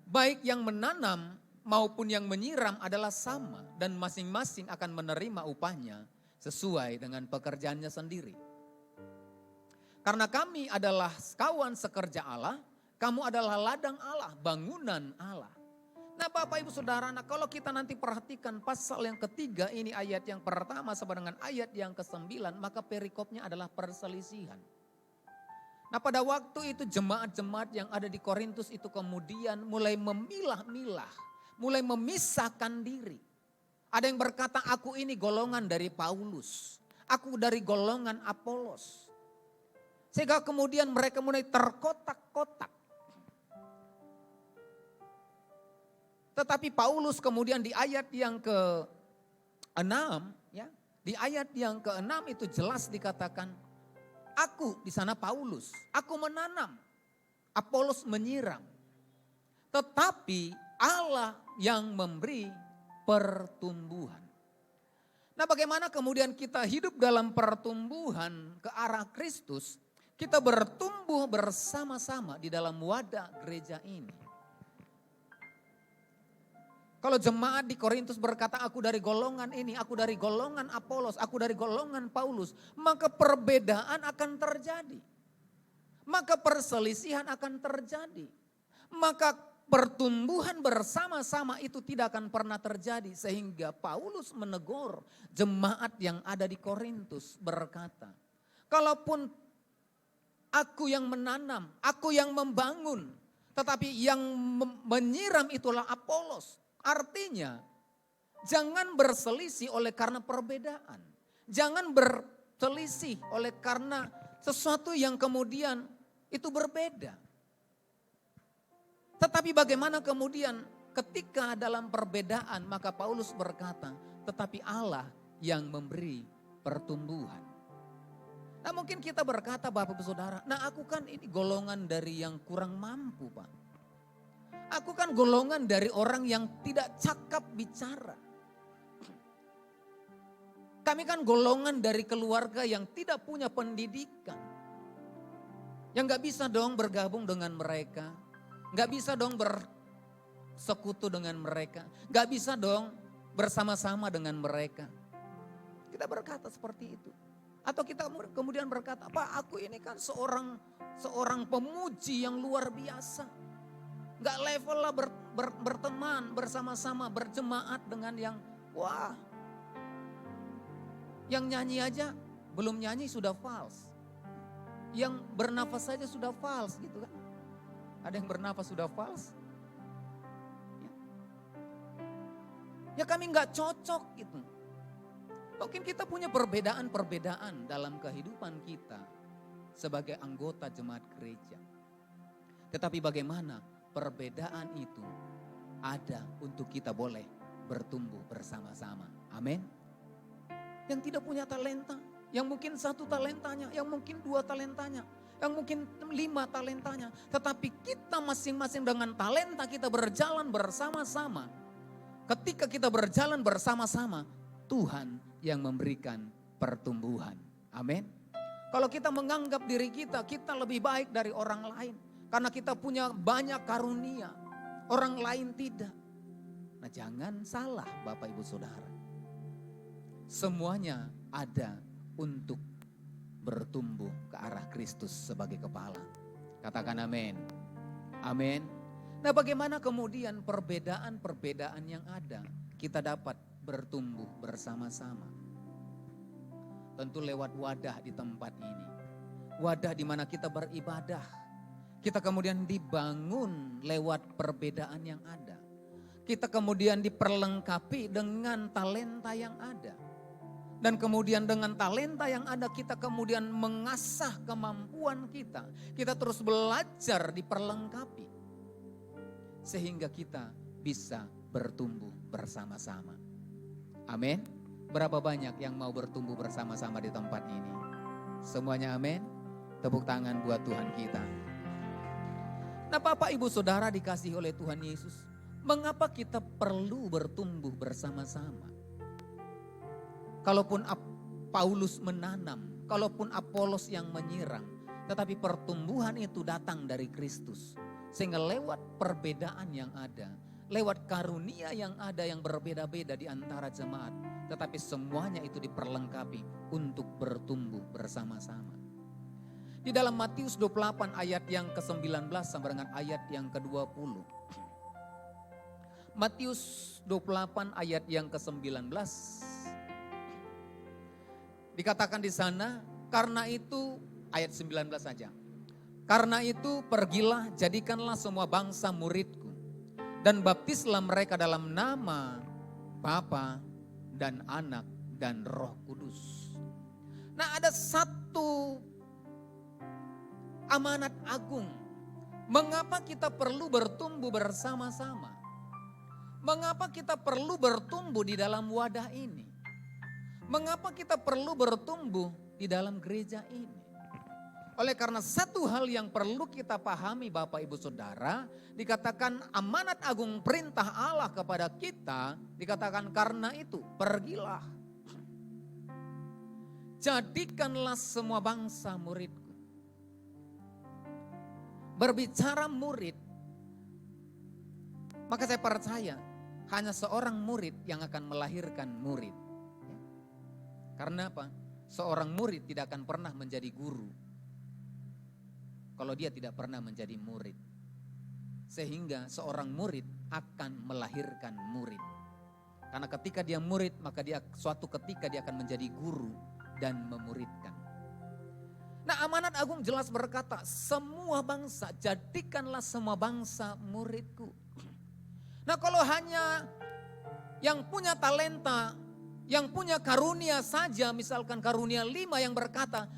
Baik yang menanam maupun yang menyiram adalah sama dan masing-masing akan menerima upahnya sesuai dengan pekerjaannya sendiri. Karena kami adalah kawan sekerja Allah, kamu adalah ladang Allah, bangunan Allah. Nah Bapak Ibu Saudara, nah kalau kita nanti perhatikan pasal yang ketiga ini ayat yang pertama sampai dengan ayat yang ke-9, maka perikopnya adalah perselisihan. Nah pada waktu itu jemaat-jemaat yang ada di Korintus itu kemudian mulai memilah-milah, mulai memisahkan diri. Ada yang berkata aku ini golongan dari Paulus, aku dari golongan Apolos. Sehingga kemudian mereka mulai terkotak-kotak. Tetapi Paulus kemudian di ayat yang ke-6, ya, di ayat yang ke-6 itu jelas dikatakan, aku di sana Paulus, aku menanam, Apolos menyiram. Tetapi Allah yang memberi pertumbuhan. Nah bagaimana kemudian kita hidup dalam pertumbuhan ke arah Kristus, kita bertumbuh bersama-sama di dalam wadah gereja ini. Kalau jemaat di Korintus berkata aku dari golongan ini, aku dari golongan Apolos, aku dari golongan Paulus, maka perbedaan akan terjadi. Maka perselisihan akan terjadi. Maka pertumbuhan bersama-sama itu tidak akan pernah terjadi. Sehingga Paulus menegur jemaat yang ada di Korintus berkata, kalaupun aku yang menanam, aku yang membangun, tetapi yang menyiram itulah Apolos. Artinya jangan berselisih oleh karena perbedaan. Jangan berselisih oleh karena sesuatu yang kemudian itu berbeda. Tetapi bagaimana kemudian ketika dalam perbedaan maka Paulus berkata, tetapi Allah yang memberi pertumbuhan. Nah mungkin kita berkata Bapak Ibu Saudara, nah aku kan ini golongan dari yang kurang mampu Pak. Aku kan golongan dari orang yang tidak cakap bicara. Kami kan golongan dari keluarga yang tidak punya pendidikan. Yang gak bisa dong bergabung dengan mereka. Gak bisa dong bersekutu dengan mereka. Gak bisa dong bersama-sama dengan mereka. Kita berkata seperti itu. Atau kita kemudian berkata, Pak, aku ini kan seorang pemuji yang luar biasa. Gak level lah berteman bersama-sama, berjemaat dengan yang wah. Yang nyanyi aja belum nyanyi sudah false. Yang bernafas saja sudah false gitu kan. Ada yang bernafas sudah false. Ya kami gak cocok gitu. Mungkin kita punya perbedaan-perbedaan dalam kehidupan kita sebagai anggota jemaat gereja. Tetapi bagaimana perbedaan itu ada untuk kita boleh bertumbuh bersama-sama. Amin. Yang tidak punya talenta, yang mungkin 1 talentanya, yang mungkin 2 talentanya, yang mungkin 5 talentanya. Tetapi kita masing-masing dengan talenta kita berjalan bersama-sama. Ketika kita berjalan bersama-sama, Tuhan yang memberikan pertumbuhan. Amin. Kalau kita menganggap diri kita lebih baik dari orang lain. Karena kita punya banyak karunia, orang lain tidak. Nah jangan salah Bapak Ibu Saudara. Semuanya ada untuk bertumbuh ke arah Kristus sebagai kepala. Katakan amin. Amin. Nah bagaimana kemudian perbedaan-perbedaan yang ada kita dapat bertumbuh bersama-sama. Tentu lewat wadah di tempat ini. Wadah di mana kita beribadah. Kita kemudian dibangun lewat perbedaan yang ada. Kita kemudian diperlengkapi dengan talenta yang ada. Dan kemudian dengan talenta yang ada kita kemudian mengasah kemampuan kita. Kita terus belajar diperlengkapi. Sehingga kita bisa bertumbuh bersama-sama. Amin. Berapa banyak yang mau bertumbuh bersama-sama di tempat ini? Semuanya amin. Tepuk tangan buat Tuhan kita. Nah Bapak Ibu Saudara dikasihi oleh Tuhan Yesus. Mengapa kita perlu bertumbuh bersama-sama? Kalaupun Paulus menanam, kalaupun Apolos yang menyiram. Tetapi pertumbuhan itu datang dari Kristus. Sehingga lewat perbedaan yang ada. Lewat karunia yang ada yang berbeda-beda di antara jemaat. Tetapi semuanya itu diperlengkapi untuk bertumbuh bersama-sama. Di dalam Matius 28 ayat yang ke-19 sampai dengan ayat yang ke-20. Matius 28 ayat yang ke-19. Dikatakan di sana, karena itu ayat 19 saja. Karena itu pergilah jadikanlah semua bangsa muridku. Dan baptislah mereka dalam nama Bapa dan Anak dan Roh Kudus. Nah ada satu amanat agung. Mengapa kita perlu bertumbuh bersama-sama? Mengapa kita perlu bertumbuh di dalam wadah ini? Mengapa kita perlu bertumbuh di dalam gereja ini? Oleh karena satu hal yang perlu kita pahami Bapak Ibu Saudara, dikatakan amanat agung perintah Allah kepada kita, dikatakan karena itu pergilah. Jadikanlah semua bangsa muridku. Berbicara murid, maka saya percaya hanya seorang murid yang akan melahirkan murid. Karena apa? Seorang murid tidak akan pernah menjadi guru kalau dia tidak pernah menjadi murid. Sehingga seorang murid akan melahirkan murid. Karena ketika dia murid, maka dia suatu ketika dia akan menjadi guru dan memuridkan. Nah amanat agung jelas berkata, semua bangsa, jadikanlah semua bangsa muridku. Nah kalau hanya yang punya talenta, yang punya karunia saja, misalkan karunia 5 yang berkata,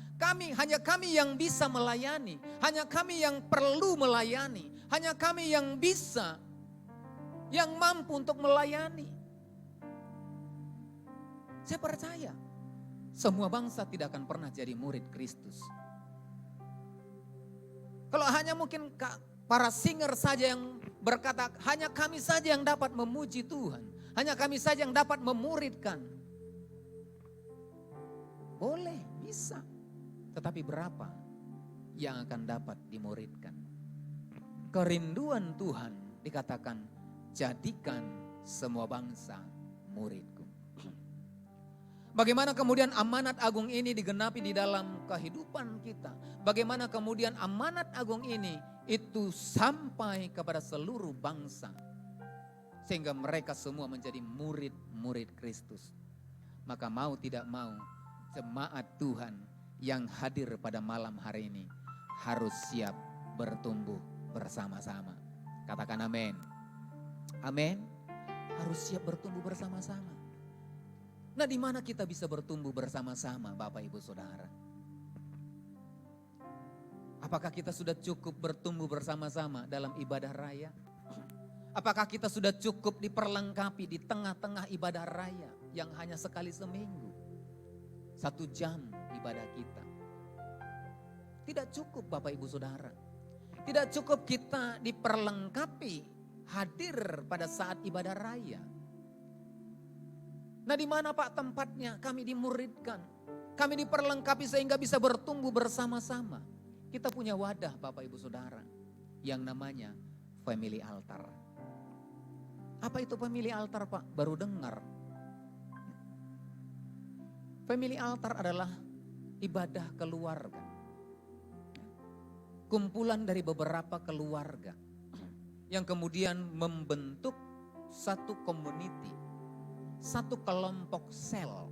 hanya kami yang bisa melayani, hanya kami yang perlu melayani, hanya kami yang bisa, yang mampu untuk melayani. Saya percaya semua bangsa tidak akan pernah jadi murid Kristus. Kalau hanya mungkin para singer saja yang berkata, hanya kami saja yang dapat memuji Tuhan. Hanya kami saja yang dapat memuridkan. Boleh, bisa. Tetapi berapa yang akan dapat dimuridkan? Kerinduan Tuhan dikatakan, jadikan semua bangsa muridku. Bagaimana kemudian amanat agung ini digenapi di dalam kehidupan kita? Bagaimana kemudian amanat agung ini itu sampai kepada seluruh bangsa. Sehingga mereka semua menjadi murid-murid Kristus. Maka mau tidak mau, jemaat Tuhan yang hadir pada malam hari ini harus siap bertumbuh bersama-sama. Katakan amin. Amin. Harus siap bertumbuh bersama-sama. Nah, di mana kita bisa bertumbuh bersama-sama, Bapak Ibu Saudara? Apakah kita sudah cukup bertumbuh bersama-sama dalam ibadah raya? Apakah kita sudah cukup diperlengkapi di tengah-tengah ibadah raya yang hanya sekali seminggu? 1 jam ibadah kita. Tidak cukup, Bapak Ibu Saudara. Tidak cukup kita diperlengkapi hadir pada saat ibadah raya. Nah, di mana Pak tempatnya? Kami dimuridkan. Kami diperlengkapi sehingga bisa bertumbuh bersama-sama. Kita punya wadah Bapak Ibu Saudara yang namanya family altar. Apa itu family altar, Pak? Baru dengar. Family altar adalah ibadah keluarga. Kumpulan dari beberapa keluarga yang kemudian membentuk satu community, satu kelompok sel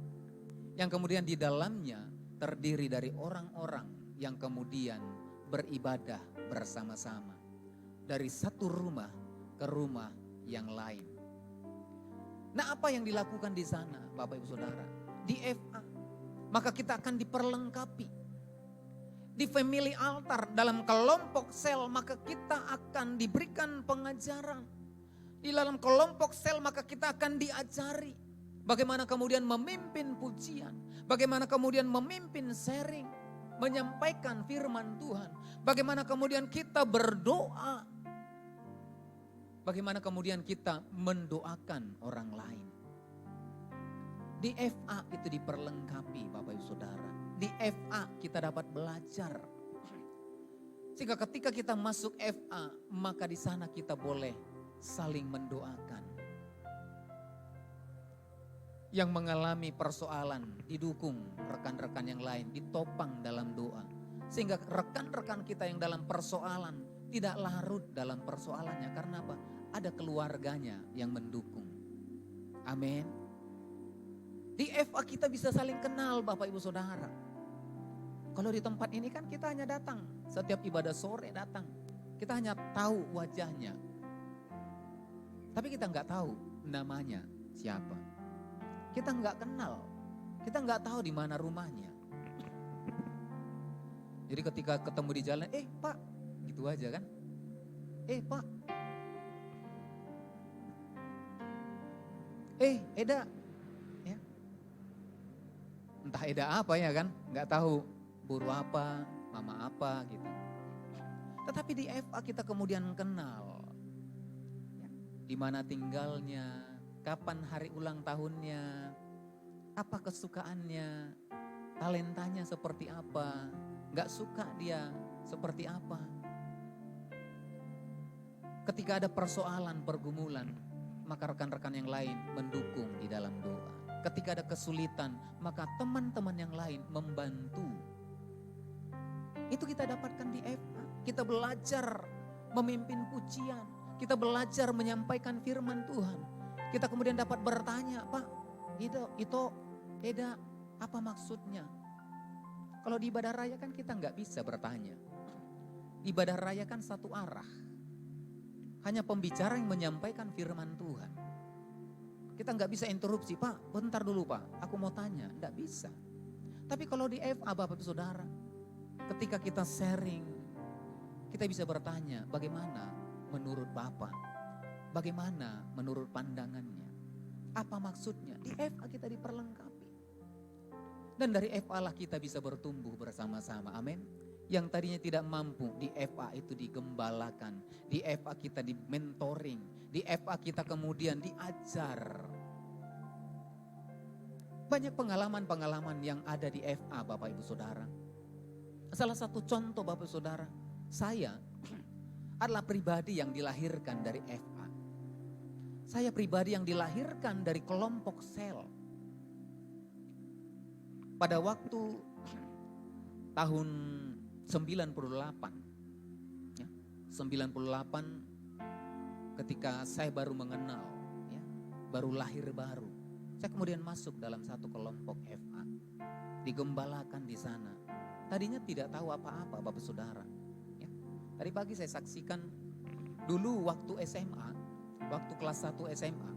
yang kemudian di dalamnya terdiri dari orang-orang yang kemudian beribadah bersama-sama dari satu rumah ke rumah yang lain. Nah, apa yang dilakukan di sana, Bapak Ibu Saudara? Di FA, maka kita akan diperlengkapi. Di family altar, dalam kelompok sel, maka kita akan diberikan pengajaran. Di dalam kelompok sel maka kita akan diajari bagaimana kemudian memimpin pujian, bagaimana kemudian memimpin sharing, menyampaikan firman Tuhan, bagaimana kemudian kita berdoa, bagaimana kemudian kita mendoakan orang lain. Di FA itu diperlengkapi Bapak Ibu Saudara. Di FA kita dapat belajar. Sehingga ketika kita masuk FA maka di sana kita boleh saling mendoakan. Yang mengalami persoalan didukung rekan-rekan yang lain, ditopang dalam doa. Sehingga rekan-rekan kita yang dalam persoalan tidak larut dalam persoalannya. Karena apa? Ada keluarganya yang mendukung. Amin. Di FA kita bisa saling kenal Bapak Ibu Saudara. Kalau di tempat ini kan kita hanya datang, setiap ibadah sore datang. Kita hanya tahu wajahnya. Tapi kita nggak tahu namanya siapa. Kita nggak kenal, kita nggak tahu di mana rumahnya. Jadi ketika ketemu di jalan, Pak, gitu aja kan? Pak, Eda, ya. Entah Eda apa ya kan? Nggak tahu buru apa, mama apa gitu. Tetapi di FA kita kemudian kenal. Di mana tinggalnya, kapan hari ulang tahunnya, apa kesukaannya, talentanya seperti apa, gak suka dia seperti apa. Ketika ada persoalan, pergumulan, maka rekan-rekan yang lain mendukung di dalam doa. Ketika ada kesulitan, maka teman-teman yang lain membantu. Itu kita dapatkan di FA. Kita belajar memimpin pujian. Kita belajar menyampaikan firman Tuhan. Kita kemudian dapat bertanya, Pak, Eda, apa maksudnya? Kalau di ibadah raya kan kita nggak bisa bertanya. Di ibadah raya kan satu arah. Hanya pembicara yang menyampaikan firman Tuhan. Kita nggak bisa interupsi, Pak, bentar dulu Pak, aku mau tanya. Nggak bisa. Tapi kalau di FA Bapak Ibu Saudara, ketika kita sharing, kita bisa bertanya bagaimana menurut Bapak, bagaimana menurut pandangannya, apa maksudnya. Di FA kita diperlengkapi. Dan dari FA lah kita bisa bertumbuh bersama-sama, amin. Yang tadinya tidak mampu, di FA itu digembalakan. Di FA kita di mentoring. Di FA kita kemudian diajar. Banyak pengalaman-pengalaman yang ada di FA Bapak Ibu Saudara. Salah satu contoh Bapak Ibu Saudara, saya adalah pribadi yang dilahirkan dari FA. Saya pribadi yang dilahirkan dari kelompok sel. Pada waktu tahun 98, ya, 98 ketika saya baru mengenal, ya, baru lahir baru. Saya kemudian masuk dalam satu kelompok FA, digembalakan di sana. Tadinya tidak tahu apa-apa Bapak Saudara. Ya. Tadi pagi saya saksikan dulu waktu SMA, waktu kelas 1 SMA,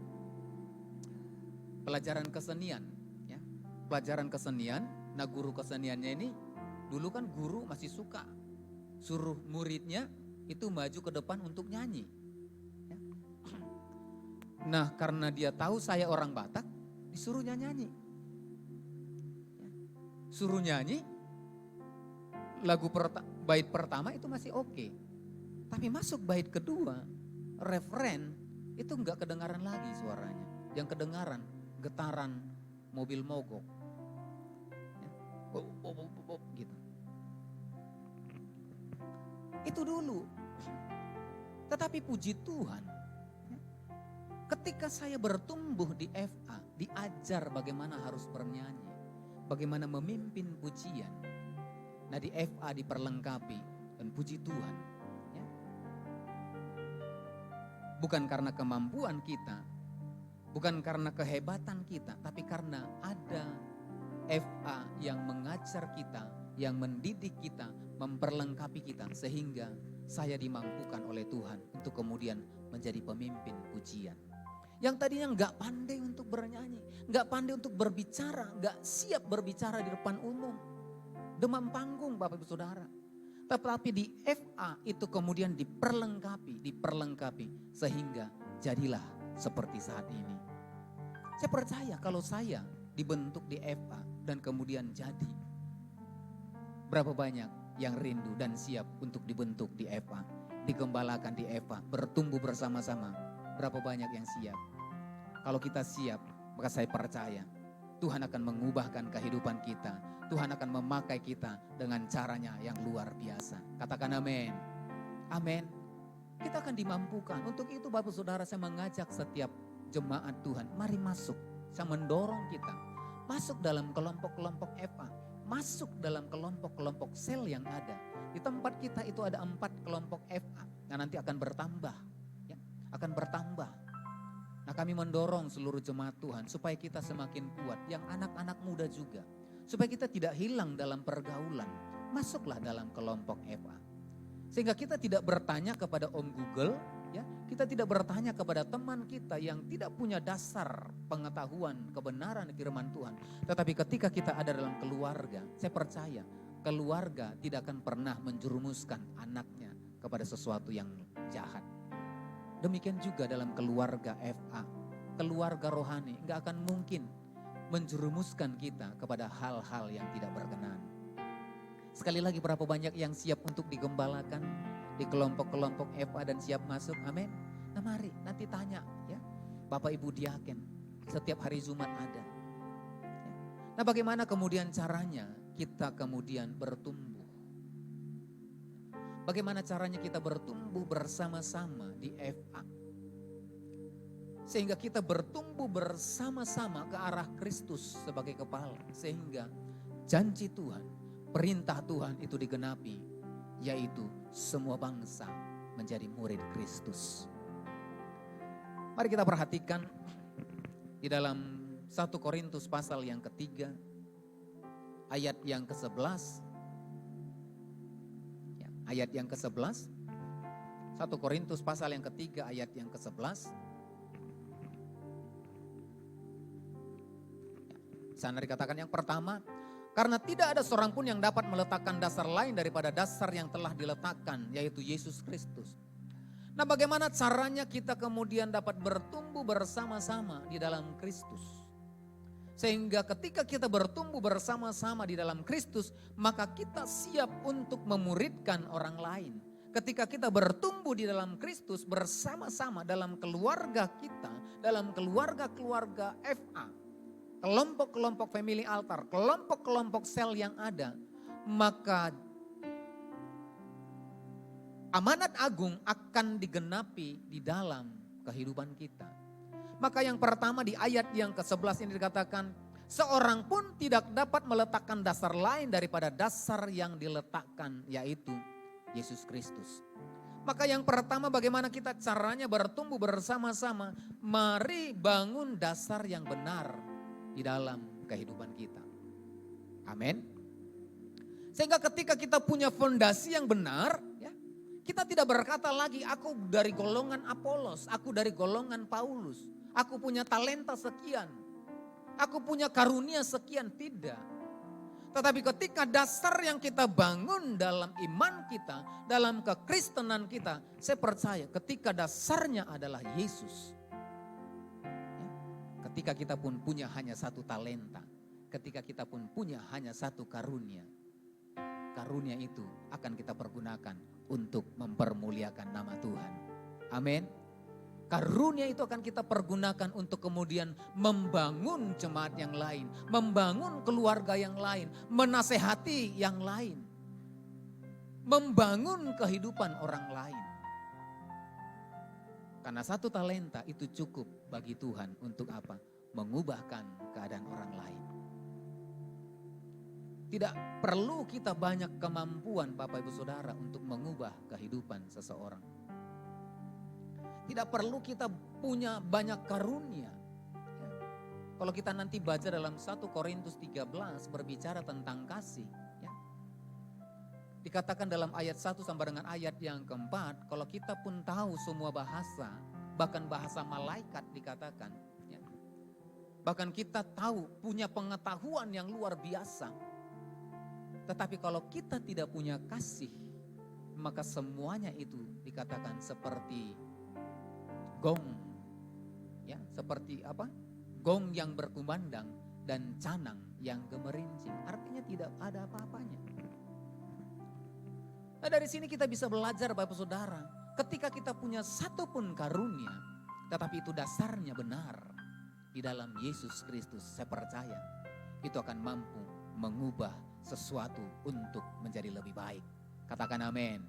pelajaran kesenian. Ya. Pelajaran kesenian, nah guru keseniannya ini dulu kan guru masih suka suruh muridnya itu maju ke depan untuk nyanyi. Ya. Nah karena dia tahu saya orang Batak, disuruhnya nyanyi. Ya. Suruh nyanyi, bait pertama itu masih oke. Tapi masuk bait kedua, referen itu enggak kedengaran lagi suaranya. Yang kedengaran getaran mobil mogok. Ya. Gitu. Itu dulu. Tetapi puji Tuhan, ya, ketika saya bertumbuh di FA, diajar bagaimana harus bernyanyi, bagaimana memimpin pujian. Nah di FA diperlengkapi dan puji Tuhan. Ya. Bukan karena kemampuan kita, bukan karena kehebatan kita, tapi karena ada FA yang mengajar kita, yang mendidik kita, memperlengkapi kita. Sehingga saya dimampukan oleh Tuhan untuk kemudian menjadi pemimpin pujian. Yang tadinya gak pandai untuk bernyanyi, gak pandai untuk berbicara, gak siap berbicara di depan umum. Demam panggung Bapak Ibu Saudara. Tetapi di FA itu kemudian diperlengkapi sehingga jadilah seperti saat ini. Saya percaya kalau saya dibentuk di FA dan kemudian jadi, berapa banyak yang rindu dan siap untuk dibentuk di FA, digembalakan di FA, bertumbuh bersama-sama. Berapa banyak yang siap? Kalau kita siap, maka saya percaya Tuhan akan mengubahkan kehidupan kita. Tuhan akan memakai kita dengan caranya yang luar biasa. Katakan amin. Amin. Kita akan dimampukan. Untuk itu Bapak Saudara, saya mengajak setiap jemaat Tuhan, mari masuk. Saya mendorong kita masuk dalam kelompok-kelompok FA, masuk dalam kelompok-kelompok sel yang ada. Di tempat kita itu ada 4 kelompok FA. Nah nanti akan bertambah, ya, akan bertambah. Nah kami mendorong seluruh jemaat Tuhan supaya kita semakin kuat, yang anak-anak muda juga. Supaya kita tidak hilang dalam pergaulan, masuklah dalam kelompok FA. Sehingga kita tidak bertanya kepada Om Google, ya, kita tidak bertanya kepada teman kita yang tidak punya dasar pengetahuan kebenaran firman Tuhan. Tetapi ketika kita ada dalam keluarga, saya percaya keluarga tidak akan pernah menjerumuskan anaknya kepada sesuatu yang jahat. Demikian juga dalam keluarga FA, keluarga rohani gak akan mungkin menjerumuskan kita kepada hal-hal yang tidak berkenan. Sekali lagi, berapa banyak yang siap untuk digembalakan di kelompok-kelompok FA dan siap masuk, amin. Nah mari nanti tanya ya, Bapak Ibu Diaken, setiap hari Jumat ada. Nah bagaimana kemudian caranya kita kemudian bertumbuh? Bagaimana caranya kita bertumbuh bersama-sama di FA? Sehingga kita bertumbuh bersama-sama ke arah Kristus sebagai kepala. Sehingga janji Tuhan, perintah Tuhan itu digenapi. Yaitu semua bangsa menjadi murid Kristus. Mari kita perhatikan di dalam 1 Korintus pasal yang ketiga, ayat yang ke-11. Ayat yang ke-11, 1 Korintus pasal yang ketiga ayat yang ke-11. Sana dikatakan yang pertama, karena tidak ada seorang pun yang dapat meletakkan dasar lain daripada dasar yang telah diletakkan, yaitu Yesus Kristus. Nah bagaimana caranya kita kemudian dapat bertumbuh bersama-sama di dalam Kristus? Sehingga ketika kita bertumbuh bersama-sama di dalam Kristus, maka kita siap untuk memuridkan orang lain. Ketika kita bertumbuh di dalam Kristus bersama-sama dalam keluarga kita, dalam keluarga-keluarga FA, kelompok-kelompok family altar, kelompok-kelompok sel yang ada, maka amanat agung akan digenapi di dalam kehidupan kita. Maka yang pertama di ayat yang ke-11 ini dikatakan, seorang pun tidak dapat meletakkan dasar lain daripada dasar yang diletakkan, yaitu Yesus Kristus. Maka yang pertama bagaimana kita caranya bertumbuh bersama-sama, mari bangun dasar yang benar di dalam kehidupan kita. Amin. Sehingga ketika kita punya fondasi yang benar, ya, kita tidak berkata lagi aku dari golongan Apolos, aku dari golongan Paulus, aku punya talenta sekian, aku punya karunia sekian, tidak. Tetapi ketika dasar yang kita bangun dalam iman kita, dalam kekristenan kita, saya percaya ketika dasarnya adalah Yesus. Ya, ketika kita pun punya hanya satu talenta, ketika kita pun punya hanya satu karunia, karunia itu akan kita pergunakan untuk mempermuliakan nama Tuhan. Amin. Karunia itu akan kita pergunakan untuk kemudian membangun jemaat yang lain, membangun keluarga yang lain, menasehati yang lain, membangun kehidupan orang lain. Karena satu talenta itu cukup bagi Tuhan untuk apa? Mengubahkan keadaan orang lain. Tidak perlu kita banyak kemampuan Bapak Ibu Saudara untuk mengubah kehidupan seseorang. Tidak perlu kita punya banyak karunia. Kalau kita nanti baca dalam 1 Korintus 13 berbicara tentang kasih. Ya. Dikatakan dalam ayat 1 sampai dengan ayat yang keempat, kalau kita pun tahu semua bahasa, bahkan bahasa malaikat dikatakan. Ya. Bahkan kita tahu punya pengetahuan yang luar biasa. Tetapi kalau kita tidak punya kasih, maka semuanya itu dikatakan seperti gong, ya, seperti apa? Gong yang berkumandang dan canang yang gemerincing. Artinya tidak ada apa-apanya. Nah, dari sini kita bisa belajar Bapak Saudara, ketika kita punya satu pun karunia, tetapi itu dasarnya benar di dalam Yesus Kristus, saya percaya itu akan mampu mengubah sesuatu untuk menjadi lebih baik. Katakan amin.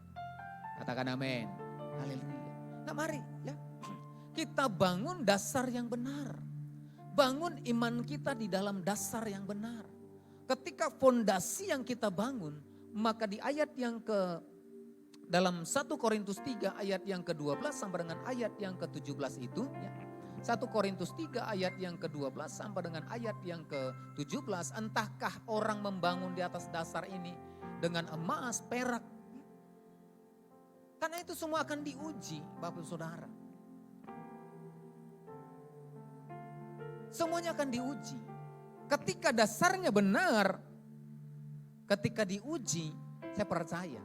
Katakan amin. Haleluya. Nah, mari ya. Kita bangun dasar yang benar. Bangun iman kita di dalam dasar yang benar. Ketika fondasi yang kita bangun, maka di ayat yang dalam 1 Korintus 3 ayat yang ke-12 sampai dengan ayat yang ke-17 itu, ya. 1 Korintus 3 ayat yang ke-12 sampai dengan ayat yang ke-17, entahkah orang membangun di atas dasar ini dengan emas, perak. Karena itu semua akan diuji, Bapak Saudara. Semuanya akan diuji. Ketika dasarnya benar, ketika diuji, saya percaya.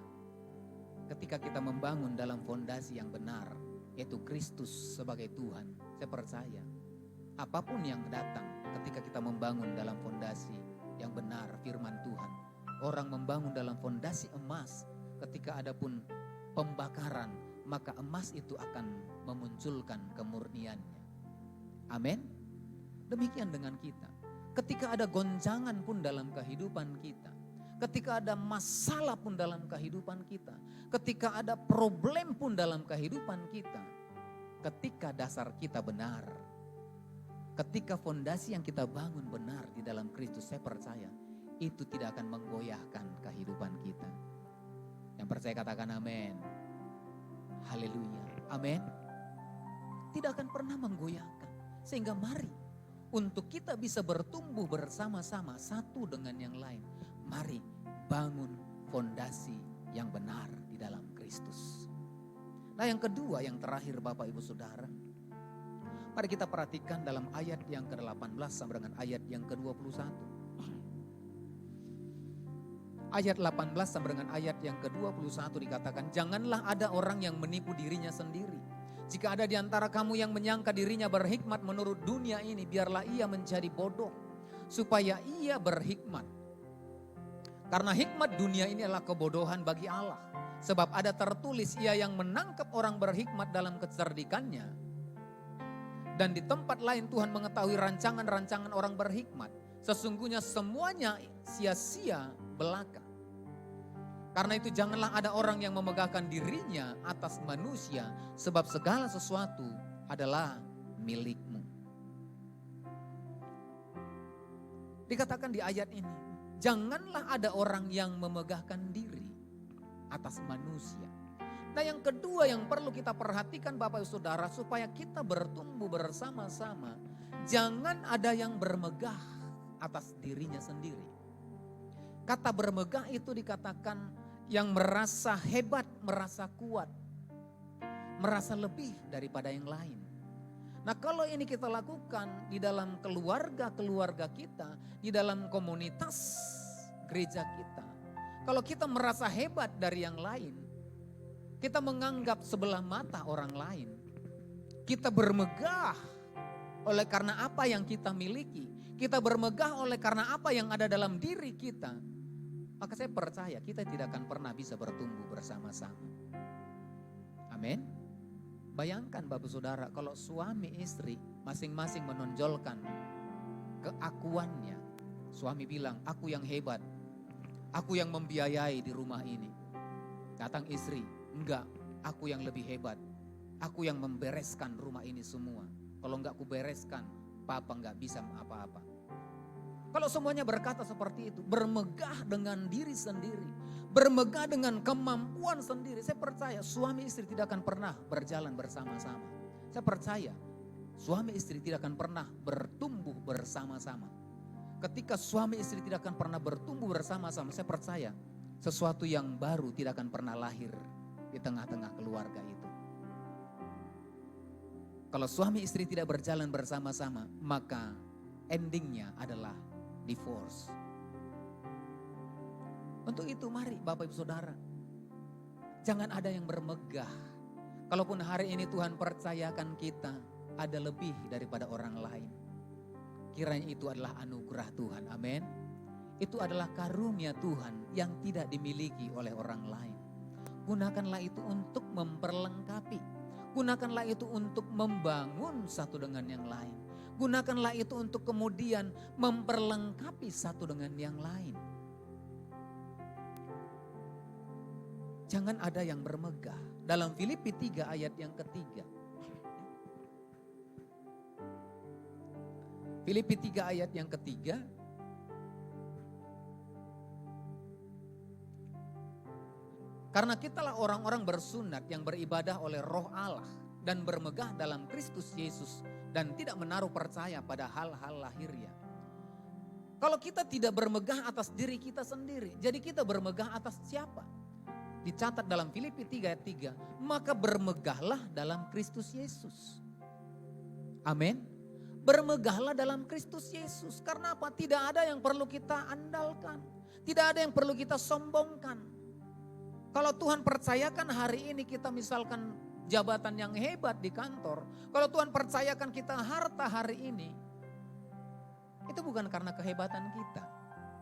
Ketika kita membangun dalam fondasi yang benar, yaitu Kristus sebagai Tuhan, saya percaya. Apapun yang datang ketika kita membangun dalam fondasi yang benar, firman Tuhan. Orang membangun dalam fondasi emas, ketika ada pun pembakaran, maka emas itu akan memunculkan kemurniannya. Amin. Demikian dengan kita. Ketika ada goncangan pun dalam kehidupan kita. Ketika ada masalah pun dalam kehidupan kita. Ketika ada problem pun dalam kehidupan kita. Ketika dasar kita benar. Ketika fondasi yang kita bangun benar di dalam Kristus, saya percaya itu tidak akan menggoyahkan kehidupan kita. Yang percaya katakan amin. Haleluya. Amin. Tidak akan pernah menggoyahkan. Sehingga mari untuk kita bisa bertumbuh bersama-sama satu dengan yang lain. Mari bangun fondasi yang benar di dalam Kristus. Nah, yang kedua, yang terakhir Bapak Ibu Saudara. Mari kita perhatikan dalam ayat yang ke-18 sampai dengan ayat yang ke-21. Ayat 18 sampai dengan ayat yang ke-21 dikatakan, janganlah ada orang yang menipu dirinya sendiri. Jika ada di antara kamu yang menyangka dirinya berhikmat menurut dunia ini, biarlah ia menjadi bodoh. supaya ia berhikmat. Karena hikmat dunia ini adalah kebodohan bagi Allah. Sebab ada tertulis, ia yang menangkap orang berhikmat dalam kecerdikannya. Dan di tempat lain Tuhan mengetahui rancangan-rancangan orang berhikmat. Sesungguhnya semuanya sia-sia belaka. Karena itu janganlah ada orang yang memegahkan dirinya atas manusia, sebab segala sesuatu adalah milikmu. Dikatakan di ayat ini, janganlah ada orang yang memegahkan diri atas manusia. Nah, yang kedua yang perlu kita perhatikan Bapak Ibu Saudara, supaya kita bertumbuh bersama-sama, jangan ada yang bermegah atas dirinya sendiri. Kata bermegah itu dikatakan yang merasa hebat, merasa kuat, merasa lebih daripada yang lain. Nah, kalau ini kita lakukan di dalam keluarga-keluarga kita, di dalam komunitas gereja kita. Kalau kita merasa hebat dari yang lain, kita menganggap sebelah mata orang lain. Kita bermegah oleh karena apa yang kita miliki. Kita bermegah oleh karena apa yang ada dalam diri kita. Maka saya percaya kita tidak akan pernah bisa bertumbuh bersama-sama. Amin. Bayangkan Bapak Saudara, kalau suami istri masing-masing menonjolkan keakuannya. Suami bilang, aku yang hebat, aku yang membiayai di rumah ini. Datang istri, enggak, aku yang lebih hebat, aku yang membereskan rumah ini semua. Kalau enggak aku bereskan, papa enggak bisa apa-apa. Kalau semuanya berkata seperti itu, bermegah dengan diri sendiri, bermegah dengan kemampuan sendiri, saya percaya suami istri tidak akan pernah berjalan bersama-sama. Saya percaya suami istri tidak akan pernah bertumbuh bersama-sama. Ketika suami istri tidak akan pernah bertumbuh bersama-sama, saya percaya sesuatu yang baru tidak akan pernah lahir di tengah-tengah keluarga itu. Kalau suami istri tidak berjalan bersama-sama, maka endingnya adalah divorce. Untuk itu mari Bapak Ibu Saudara, jangan ada yang bermegah. Kalaupun hari ini Tuhan percayakan kita ada lebih daripada orang lain, kiranya itu adalah anugerah Tuhan, amin. Itu adalah karunia Tuhan yang tidak dimiliki oleh orang lain. Gunakanlah itu untuk memperlengkapi, gunakanlah itu untuk membangun satu dengan yang lain. Gunakanlah itu untuk kemudian memperlengkapi satu dengan yang lain. Jangan ada yang bermegah. Dalam Filipi 3 ayat yang ketiga. Filipi 3 ayat yang ketiga. Karena kitalah orang-orang bersunat yang beribadah oleh Roh Allah dan bermegah dalam Kristus Yesus dan tidak menaruh percaya pada hal-hal lahiriah. Kalau kita tidak bermegah atas diri kita sendiri, jadi kita bermegah atas siapa? Dicatat dalam Filipi 3 ayat 3, maka bermegahlah dalam Kristus Yesus. Amin. Bermegahlah dalam Kristus Yesus. Karena apa? Tidak ada yang perlu kita andalkan. Tidak ada yang perlu kita sombongkan. Kalau Tuhan percayakan hari ini kita misalkan jabatan yang hebat di kantor. Kalau Tuhan percayakan kita harta hari ini, itu bukan karena kehebatan kita.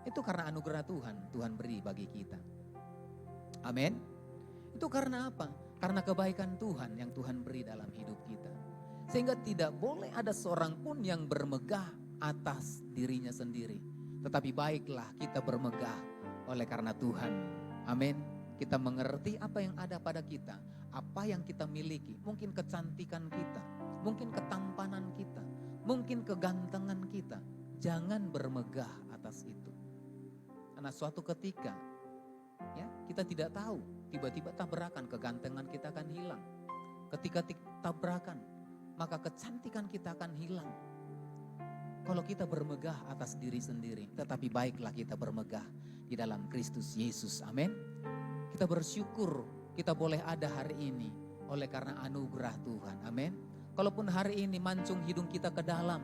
Itu karena anugerah Tuhan, Tuhan beri bagi kita. Amin. Itu karena apa? Karena kebaikan Tuhan yang Tuhan beri dalam hidup kita. Sehingga tidak boleh ada seorang pun yang bermegah atas dirinya sendiri. Tetapi baiklah kita bermegah oleh karena Tuhan. Amin. Kita mengerti apa yang ada pada kita, apa yang kita miliki, mungkin kecantikan kita, mungkin ketampanan kita, mungkin kegantengan kita. Jangan bermegah atas itu. Karena suatu ketika ya, kita tidak tahu, tiba-tiba tabrakan, kegantengan kita akan hilang. Ketika tabrakan, maka kecantikan kita akan hilang. Kalau kita bermegah atas diri sendiri, tetapi baiklah kita bermegah di dalam Kristus Yesus. Amin. Kita bersyukur kita boleh ada hari ini oleh karena anugerah Tuhan. Amin. Kalaupun hari ini mancung hidung kita ke dalam,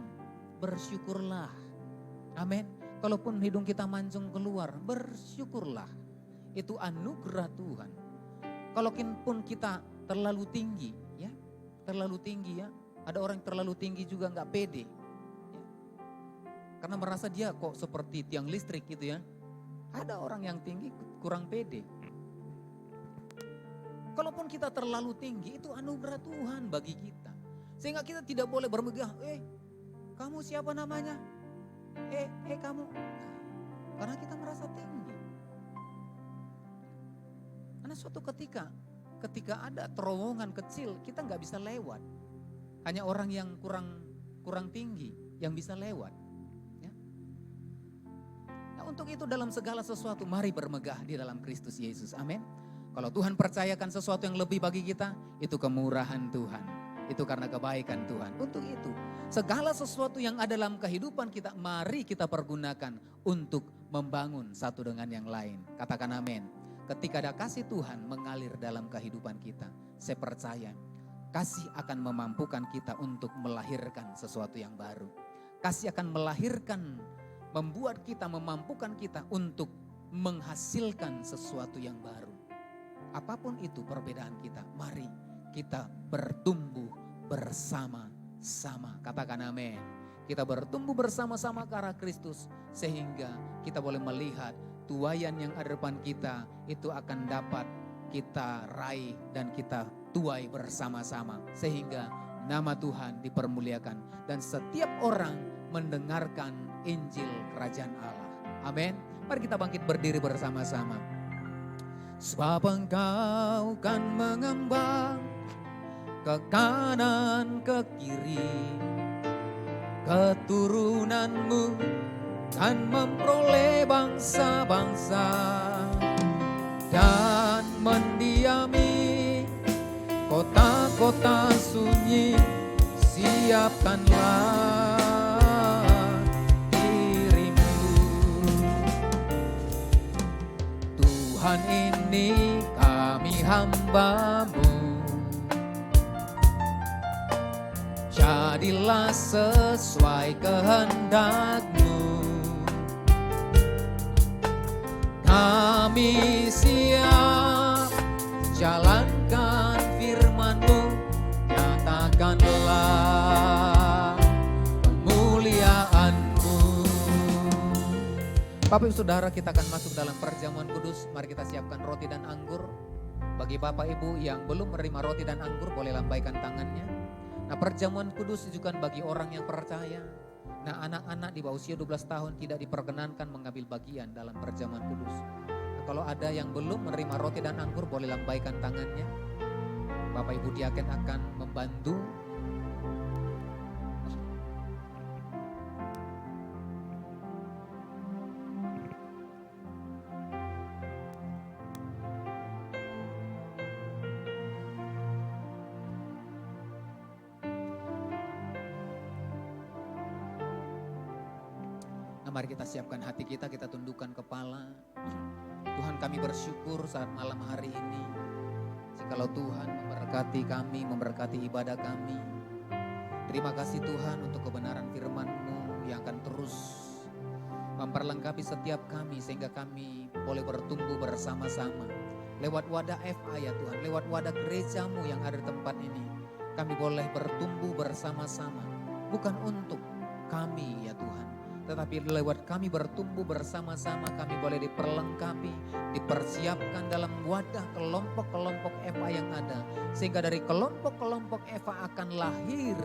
bersyukurlah. Amin. Kalaupun hidung kita mancung keluar, bersyukurlah. Itu anugerah Tuhan. Kalaupun kita terlalu tinggi, ya, terlalu tinggi ya. Ada orang yang terlalu tinggi juga nggak pede. Ya. Karena merasa dia kok seperti tiang listrik gitu ya. Ada orang yang tinggi kurang pede. Kalaupun kita terlalu tinggi, itu anugerah Tuhan bagi kita. Sehingga kita tidak boleh bermegah, kamu siapa namanya? Kamu. Karena kita merasa tinggi. Karena suatu ketika ada terowongan kecil, kita nggak bisa lewat. Hanya orang yang kurang tinggi yang bisa lewat. Ya. Nah, untuk itu dalam segala sesuatu mari bermegah di dalam Kristus Yesus. Amin. Kalau Tuhan percayakan sesuatu yang lebih bagi kita, itu kemurahan Tuhan. Itu karena kebaikan Tuhan. Untuk itu, segala sesuatu yang ada dalam kehidupan kita, mari kita pergunakan untuk membangun satu dengan yang lain. Katakan amin. Ketika ada kasih Tuhan mengalir dalam kehidupan kita, saya percaya kasih akan memampukan kita untuk melahirkan sesuatu yang baru. Kasih akan membuat kita, memampukan kita untuk menghasilkan sesuatu yang baru. Apapun itu perbedaan kita, mari kita bertumbuh bersama-sama. Katakan amin. Kita bertumbuh bersama-sama ke arah Kristus sehingga kita boleh melihat tuaian yang ada depan kita itu akan dapat kita raih dan kita tuai bersama-sama. Sehingga nama Tuhan dipermuliakan dan setiap orang mendengarkan Injil Kerajaan Allah. Amin. Mari kita bangkit berdiri bersama-sama. Sebab Engkau kan mengembang ke kanan ke kiri, keturunanmu kan memperoleh bangsa-bangsa dan mendiami kota-kota sunyi. Siapkanlah dirimu, Tuhan, ini kami hamba-Mu. Jadilah sesuai kehendak-Mu. Kami siap jalankan firman-Mu, nyatakanlah kemuliaan-Mu. Bapak Ibu Saudara, kita akan masuk dalam perjamuan kudus. Mari kita siapkan roti dan anggur. Bagi Bapak Ibu yang belum menerima roti dan anggur, boleh lambaikan tangannya. Nah, perjamuan kudus ditujukan bagi orang yang percaya. Nah, anak-anak di bawah usia 12 tahun tidak diperkenankan mengambil bagian dalam perjamuan kudus. Nah, kalau ada yang belum menerima roti dan anggur, boleh lambaikan tangannya. Bapak Ibu diaken akan membantu. Mari kita siapkan hati kita tundukkan kepala. Tuhan, kami bersyukur saat malam hari ini. Jikalau Tuhan memberkati kami, memberkati ibadah kami. Terima kasih Tuhan untuk kebenaran firman-Mu yang akan terus memperlengkapi setiap kami sehingga kami boleh bertumbuh bersama-sama. Lewat wadah FA ya Tuhan, lewat wadah gereja-Mu yang ada di tempat ini. Kami boleh bertumbuh bersama-sama. Bukan untuk kami ya Tuhan, tetapi lewat kami bertumbuh bersama-sama, kami boleh diperlengkapi, dipersiapkan dalam wadah kelompok-kelompok EVA yang ada. Sehingga dari kelompok-kelompok EVA akan lahir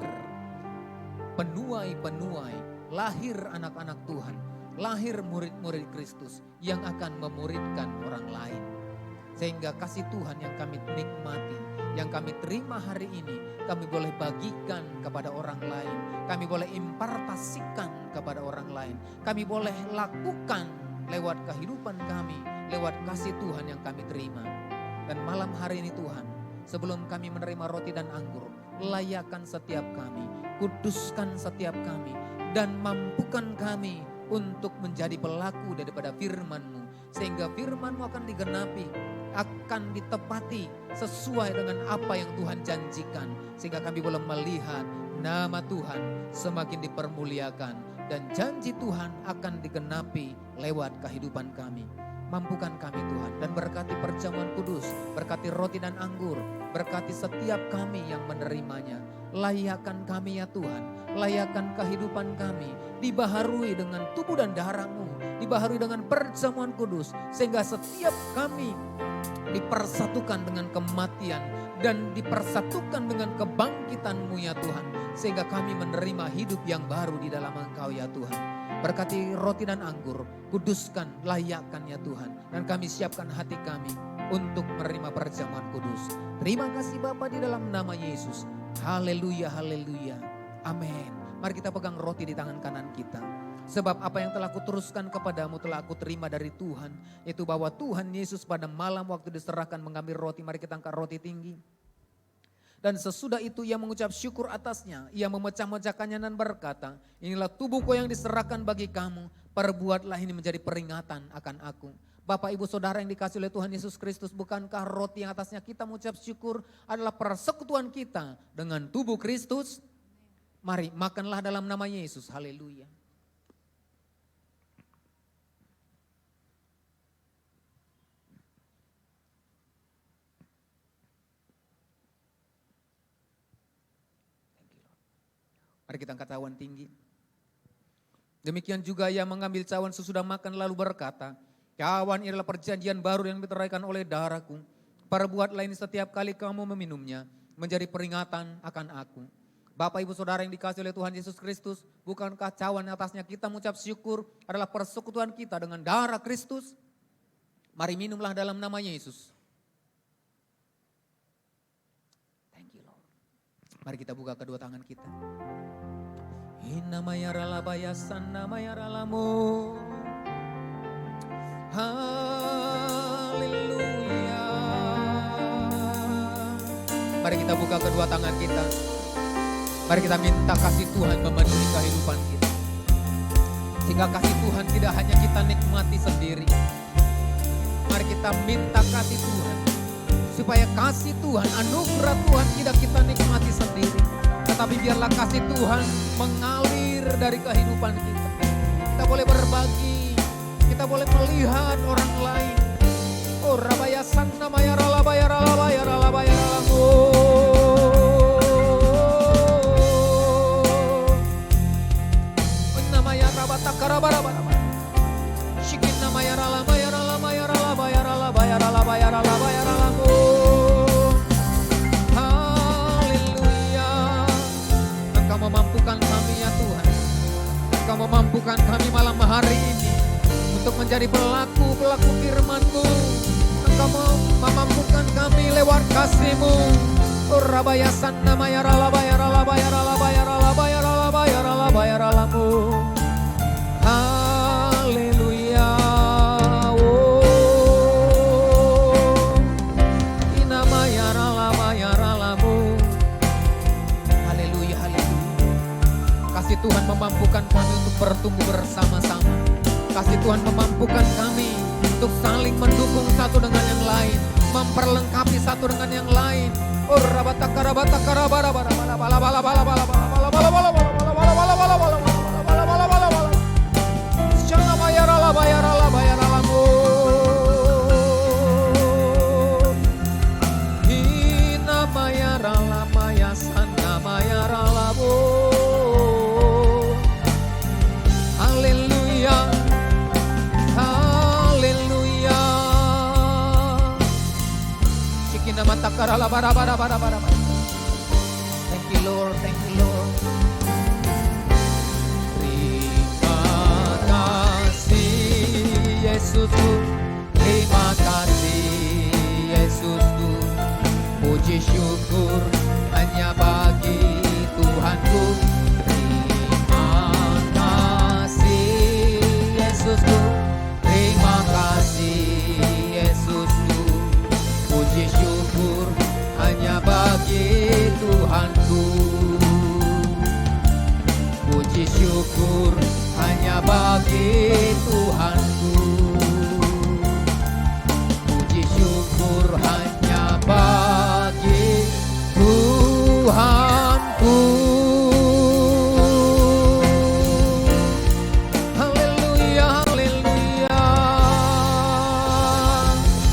penuai-penuai, lahir anak-anak Tuhan, lahir murid-murid Kristus yang akan memuridkan orang lain. Sehingga kasih Tuhan yang kami nikmati, yang kami terima hari ini, kami boleh bagikan kepada orang lain. Kami boleh impartasikan kepada orang lain. Kami boleh lakukan lewat kehidupan kami, lewat kasih Tuhan yang kami terima. Dan malam hari ini Tuhan, sebelum kami menerima roti dan anggur, layakkan setiap kami, kuduskan setiap kami, dan mampukan kami untuk menjadi pelaku daripada firman-Mu. Sehingga firman-Mu akan digenapi, akan ditepati sesuai dengan apa yang Tuhan janjikan. Sehingga kami boleh melihat nama Tuhan semakin dipermuliakan dan janji Tuhan akan digenapi lewat kehidupan kami. Mampukan kami Tuhan dan berkati perjamuan kudus, berkati roti dan anggur, berkati setiap kami yang menerimanya. layakkan kami ya Tuhan, layakkan kehidupan kami, dibaharui dengan tubuh dan darah-Mu, dibaharui dengan perjamuan kudus, sehingga setiap kami dipersatukan dengan kematian dan dipersatukan dengan kebangkitan-Mu ya Tuhan, sehingga kami menerima hidup yang baru di dalam Engkau ya Tuhan. Berkati roti dan anggur, kuduskan, layakkan ya Tuhan, dan kami siapkan hati kami untuk menerima perjamuan kudus. Terima kasih Bapa di dalam nama Yesus. Haleluya, haleluya. Amin. Mari kita pegang roti di tangan kanan kita. Sebab apa yang telah kuteruskan kepadamu telah aku terima dari Tuhan. Itu bahwa Tuhan Yesus pada malam waktu diserahkan mengambil roti. Mari kita angkat roti tinggi. Dan sesudah itu ia mengucap syukur atasnya. Ia memecah-mecahkannya dan berkata, inilah tubuhku yang diserahkan bagi kamu. Perbuatlah ini menjadi peringatan akan aku. Bapak Ibu Saudara yang dikasihi oleh Tuhan Yesus Kristus, bukankah roti yang atasnya kita mengucap syukur adalah persekutuan kita dengan tubuh Kristus? Mari makanlah dalam nama Yesus. Haleluya. Mari kita angkat cawan tinggi. Demikian juga ia mengambil cawan sesudah makan lalu berkata, cawan ini adalah perjanjian baru yang diteraikan oleh darahku. Perbuatlah ini setiap kali kamu meminumnya, menjadi peringatan akan aku. Bapak Ibu Saudara yang dikasihi oleh Tuhan Yesus Kristus, bukankah cawan atasnya kita mengucap syukur adalah persekutuan kita dengan darah Kristus? Mari minumlah dalam nama Yesus. Thank you Lord. Mari kita buka kedua tangan kita. Haleluya. Mari kita buka kedua tangan kita. Mari kita minta kasih Tuhan memenuhi kehidupan kita. Sehingga kasih Tuhan tidak hanya kita nikmati sendiri. Mari kita minta kasih Tuhan. Supaya kasih Tuhan, anugerah Tuhan tidak kita nikmati sendiri. Tetapi biarlah kasih Tuhan mengalir dari kehidupan kita. Kita boleh berbagi, kita boleh melihat orang lain. Oh rabaya sanna maya ralabaya ralabaya ralabaya ralamu. Namaya rabata karabara bara. Shikin namaya ralabaya ralabaya ralabaya ralabaya ralabaya ralabaya ralamu. Memampukan kami ya Tuhan. Engkau memampukan kami malam hari ini untuk menjadi pelaku-pelaku firman-Mu. Engkau memampukan kami lewat kasih-Mu. Rabaya sanna maya ralabaya ralabaya ralabaya ralabaya ralabaya ralabaya ralamu. Haleluya. Inamaya ralabaya ralamu. Kasih Tuhan memampukan kami untuk bertumbuh bersama-sama. Kasih Tuhan memampukan kami untuk saling mendukung satu dengan yang lain, memperlengkapi satu dengan yang lain. Oh rabata karabata karabara bara bala bala bala bala bala bala bala bala bala bala bala bala bala bala bala bala bala. Shana mayara la bayara la bayara la mo. Hina mayara la maya sana mayara la mo. Haleluya, haleluya. Shikina mata karala bara bara bara bara. Thank you Lord, thank you Lord. Terima kasih Yesusku, terima kasih Yesusku. Puji syukur hanya bagi Tuhanku. Yesusku, terima kasih Yesusku. Puji syukur hanya bagi Tuhanku. Puji syukur hanya bagi Tuhanku. Puji syukur hanya bagi Tuhanku.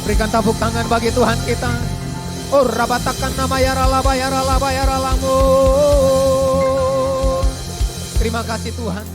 Berikan tepuk tangan bagi Tuhan kita. Oh rabatakan nama ya rala bayara la bayara lamu. Terima kasih Tuhan.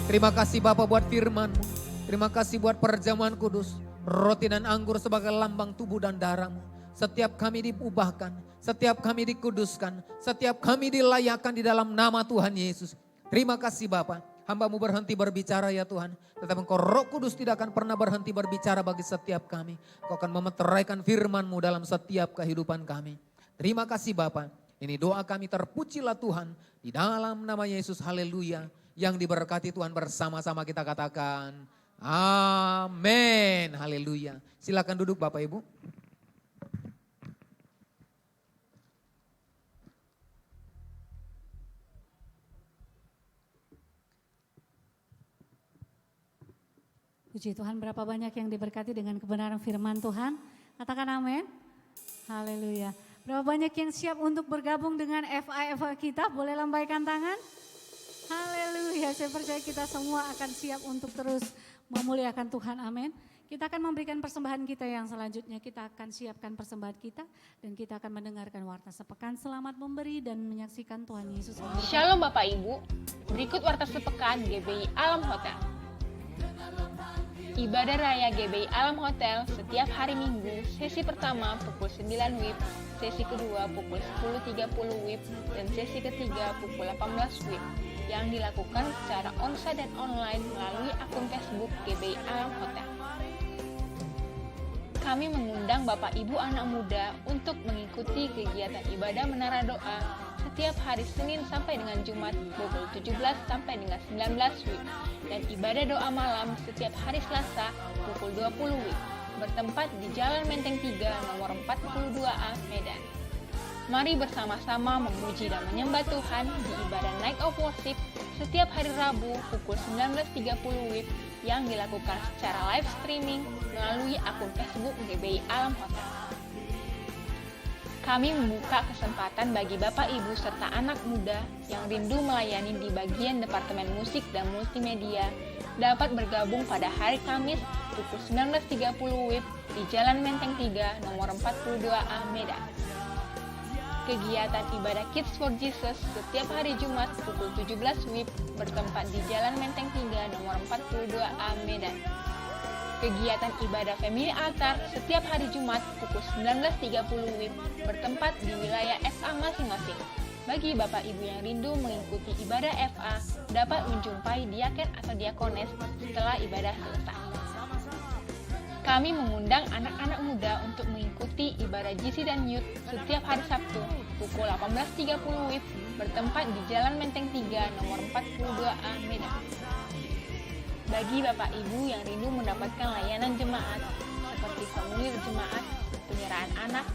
Terima kasih Bapa buat firman-Mu. Terima kasih buat perjamuan kudus. Roti dan anggur sebagai lambang tubuh dan darah-Mu. Setiap kami diubahkan, setiap kami dikuduskan, setiap kami dilayakkan di dalam nama Tuhan Yesus. Terima kasih Bapa. Hamba-Mu berhenti berbicara ya Tuhan. Tetapi Engkau Roh Kudus tidak akan pernah berhenti berbicara bagi setiap kami. Kau akan memeteraikan firman-Mu dalam setiap kehidupan kami. Terima kasih Bapa. Ini doa kami, terpujilah Tuhan di dalam nama Yesus. Haleluya. Yang diberkati Tuhan bersama-sama kita katakan amin. Haleluya. Silakan duduk Bapak Ibu. Puji Tuhan, berapa banyak yang diberkati dengan kebenaran firman Tuhan. Katakan amin. Haleluya. Berapa banyak yang siap untuk bergabung dengan FA kita, boleh lambaikan tangan. Haleluya, saya percaya kita semua akan siap untuk terus memuliakan Tuhan, amin. Kita akan memberikan persembahan kita yang selanjutnya, kita akan siapkan persembahan kita dan kita akan mendengarkan warta sepekan. Selamat memberi dan menyaksikan Tuhan Yesus. Shalom Bapak Ibu, berikut warta sepekan GBI Alam Hotel. Ibadah Raya GBI Alam Hotel setiap hari Minggu, sesi pertama pukul 9 WIB, sesi kedua pukul 10.30 WIB, dan sesi ketiga pukul 18 WIB, yang dilakukan secara onsite dan online melalui akun Facebook GBI Alam Hotel. Kami mengundang Bapak Ibu anak muda untuk mengikuti kegiatan ibadah menara doa setiap hari Senin sampai dengan Jumat pukul 17 sampai dengan 19 WIB, dan ibadah doa malam setiap hari Selasa pukul 20 WIB, bertempat di Jalan Menteng 3 nomor 42A Medan. Mari bersama-sama memuji dan menyembah Tuhan di ibadah Night of Worship setiap hari Rabu pukul 19.30 WIB yang dilakukan secara live streaming melalui akun Facebook GBI Alam Hotel. Kami membuka kesempatan bagi Bapak Ibu serta anak muda yang rindu melayani di bagian Departemen Musik dan Multimedia dapat bergabung pada hari Kamis pukul 19.30 WIB di Jalan Menteng 3 nomor 42A Medan. Kegiatan ibadah Kids for Jesus setiap hari Jumat pukul 17 WIB bertempat di Jalan Menteng 3 nomor 42A Medan. Kegiatan ibadah Family Altar setiap hari Jumat pukul 19.30 WIB bertempat di wilayah FA masing-masing. Bagi Bapak Ibu yang rindu mengikuti ibadah FA, dapat menjumpai diaken atau diakones setelah ibadah selesai. Kami mengundang anak-anak muda untuk mengikuti ibadah GC dan Youth setiap hari Sabtu pukul 18.30 WIB bertempat di Jalan Menteng 3 nomor 42A Medan. Bagi Bapak Ibu yang rindu mendapatkan layanan jemaat seperti formulir jemaat, penyerahan anak,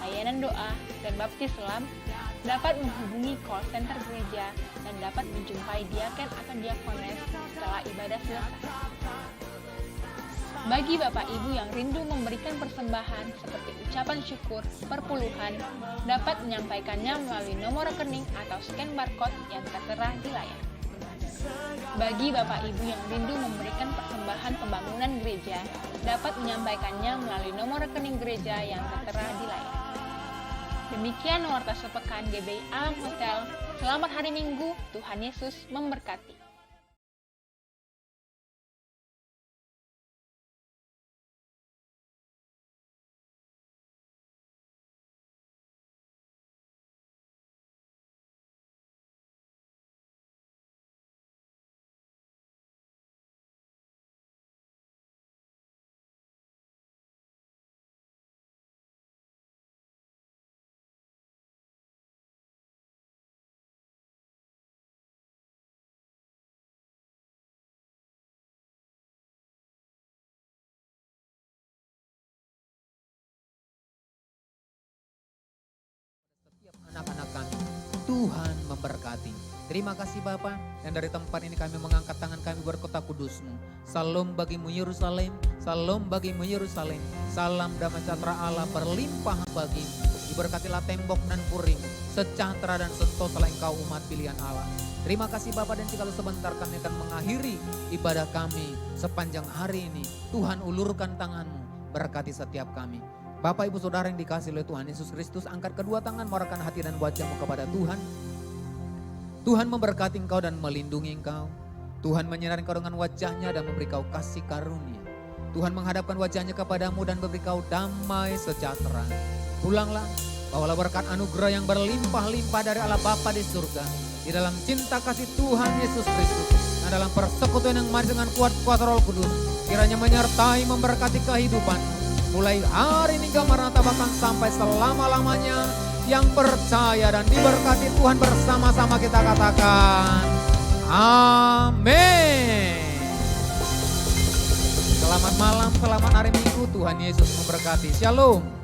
layanan doa, dan baptis selam, dapat menghubungi call center gereja dan dapat menjumpai diaken atau diakones setelah ibadah selesai. Bagi Bapak Ibu yang rindu memberikan persembahan seperti ucapan syukur, perpuluhan, dapat menyampaikannya melalui nomor rekening atau scan barcode yang tertera di layar. Bagi Bapak Ibu yang rindu memberikan persembahan pembangunan gereja, dapat menyampaikannya melalui nomor rekening gereja yang tertera di layar. Demikian warta sepekan GBI Alam Hotel. Selamat hari Minggu, Tuhan Yesus memberkati. Anak-anak kami, Tuhan memberkati. Terima kasih Bapa, dan dari tempat ini kami mengangkat tangan kami berkota kudus-Mu. Salam bagimu Yerusalem, salam bagimu Yerusalem, salam damai sejahtera Allah berlimpah bagimu. Diberkatilah tembok dan puring, sejahtera dan sentosalah engkau umat pilihan Allah. Terima kasih Bapa, dan jikalau sebentar kami akan mengakhiri ibadah kami sepanjang hari ini. Tuhan ulurkan tangan-Mu, berkati setiap kami. Bapak Ibu Saudara yang dikasihi oleh Tuhan Yesus Kristus, angkat kedua tangan, marahkan hati dan wajahmu kepada Tuhan. Tuhan memberkati engkau dan melindungi engkau. Tuhan menyinari engkau dengan wajahnya dan memberi kau kasih karunia. Tuhan menghadapkan wajahnya kepadamu dan memberi kau damai sejahtera. Pulanglah, bawalah berkat anugerah yang berlimpah-limpah dari Allah Bapa di surga. Di dalam cinta kasih Tuhan Yesus Kristus. Dan dalam persekutuan yang manis dengan kuat-kuat Roh Kudus. Kiranya menyertai memberkati kehidupan. Mulai hari ini hingga maranatha bahkan sampai selama-lamanya. Yang percaya dan diberkati Tuhan bersama-sama kita katakan. Amin. Selamat malam, selamat hari Minggu. Tuhan Yesus memberkati. Shalom.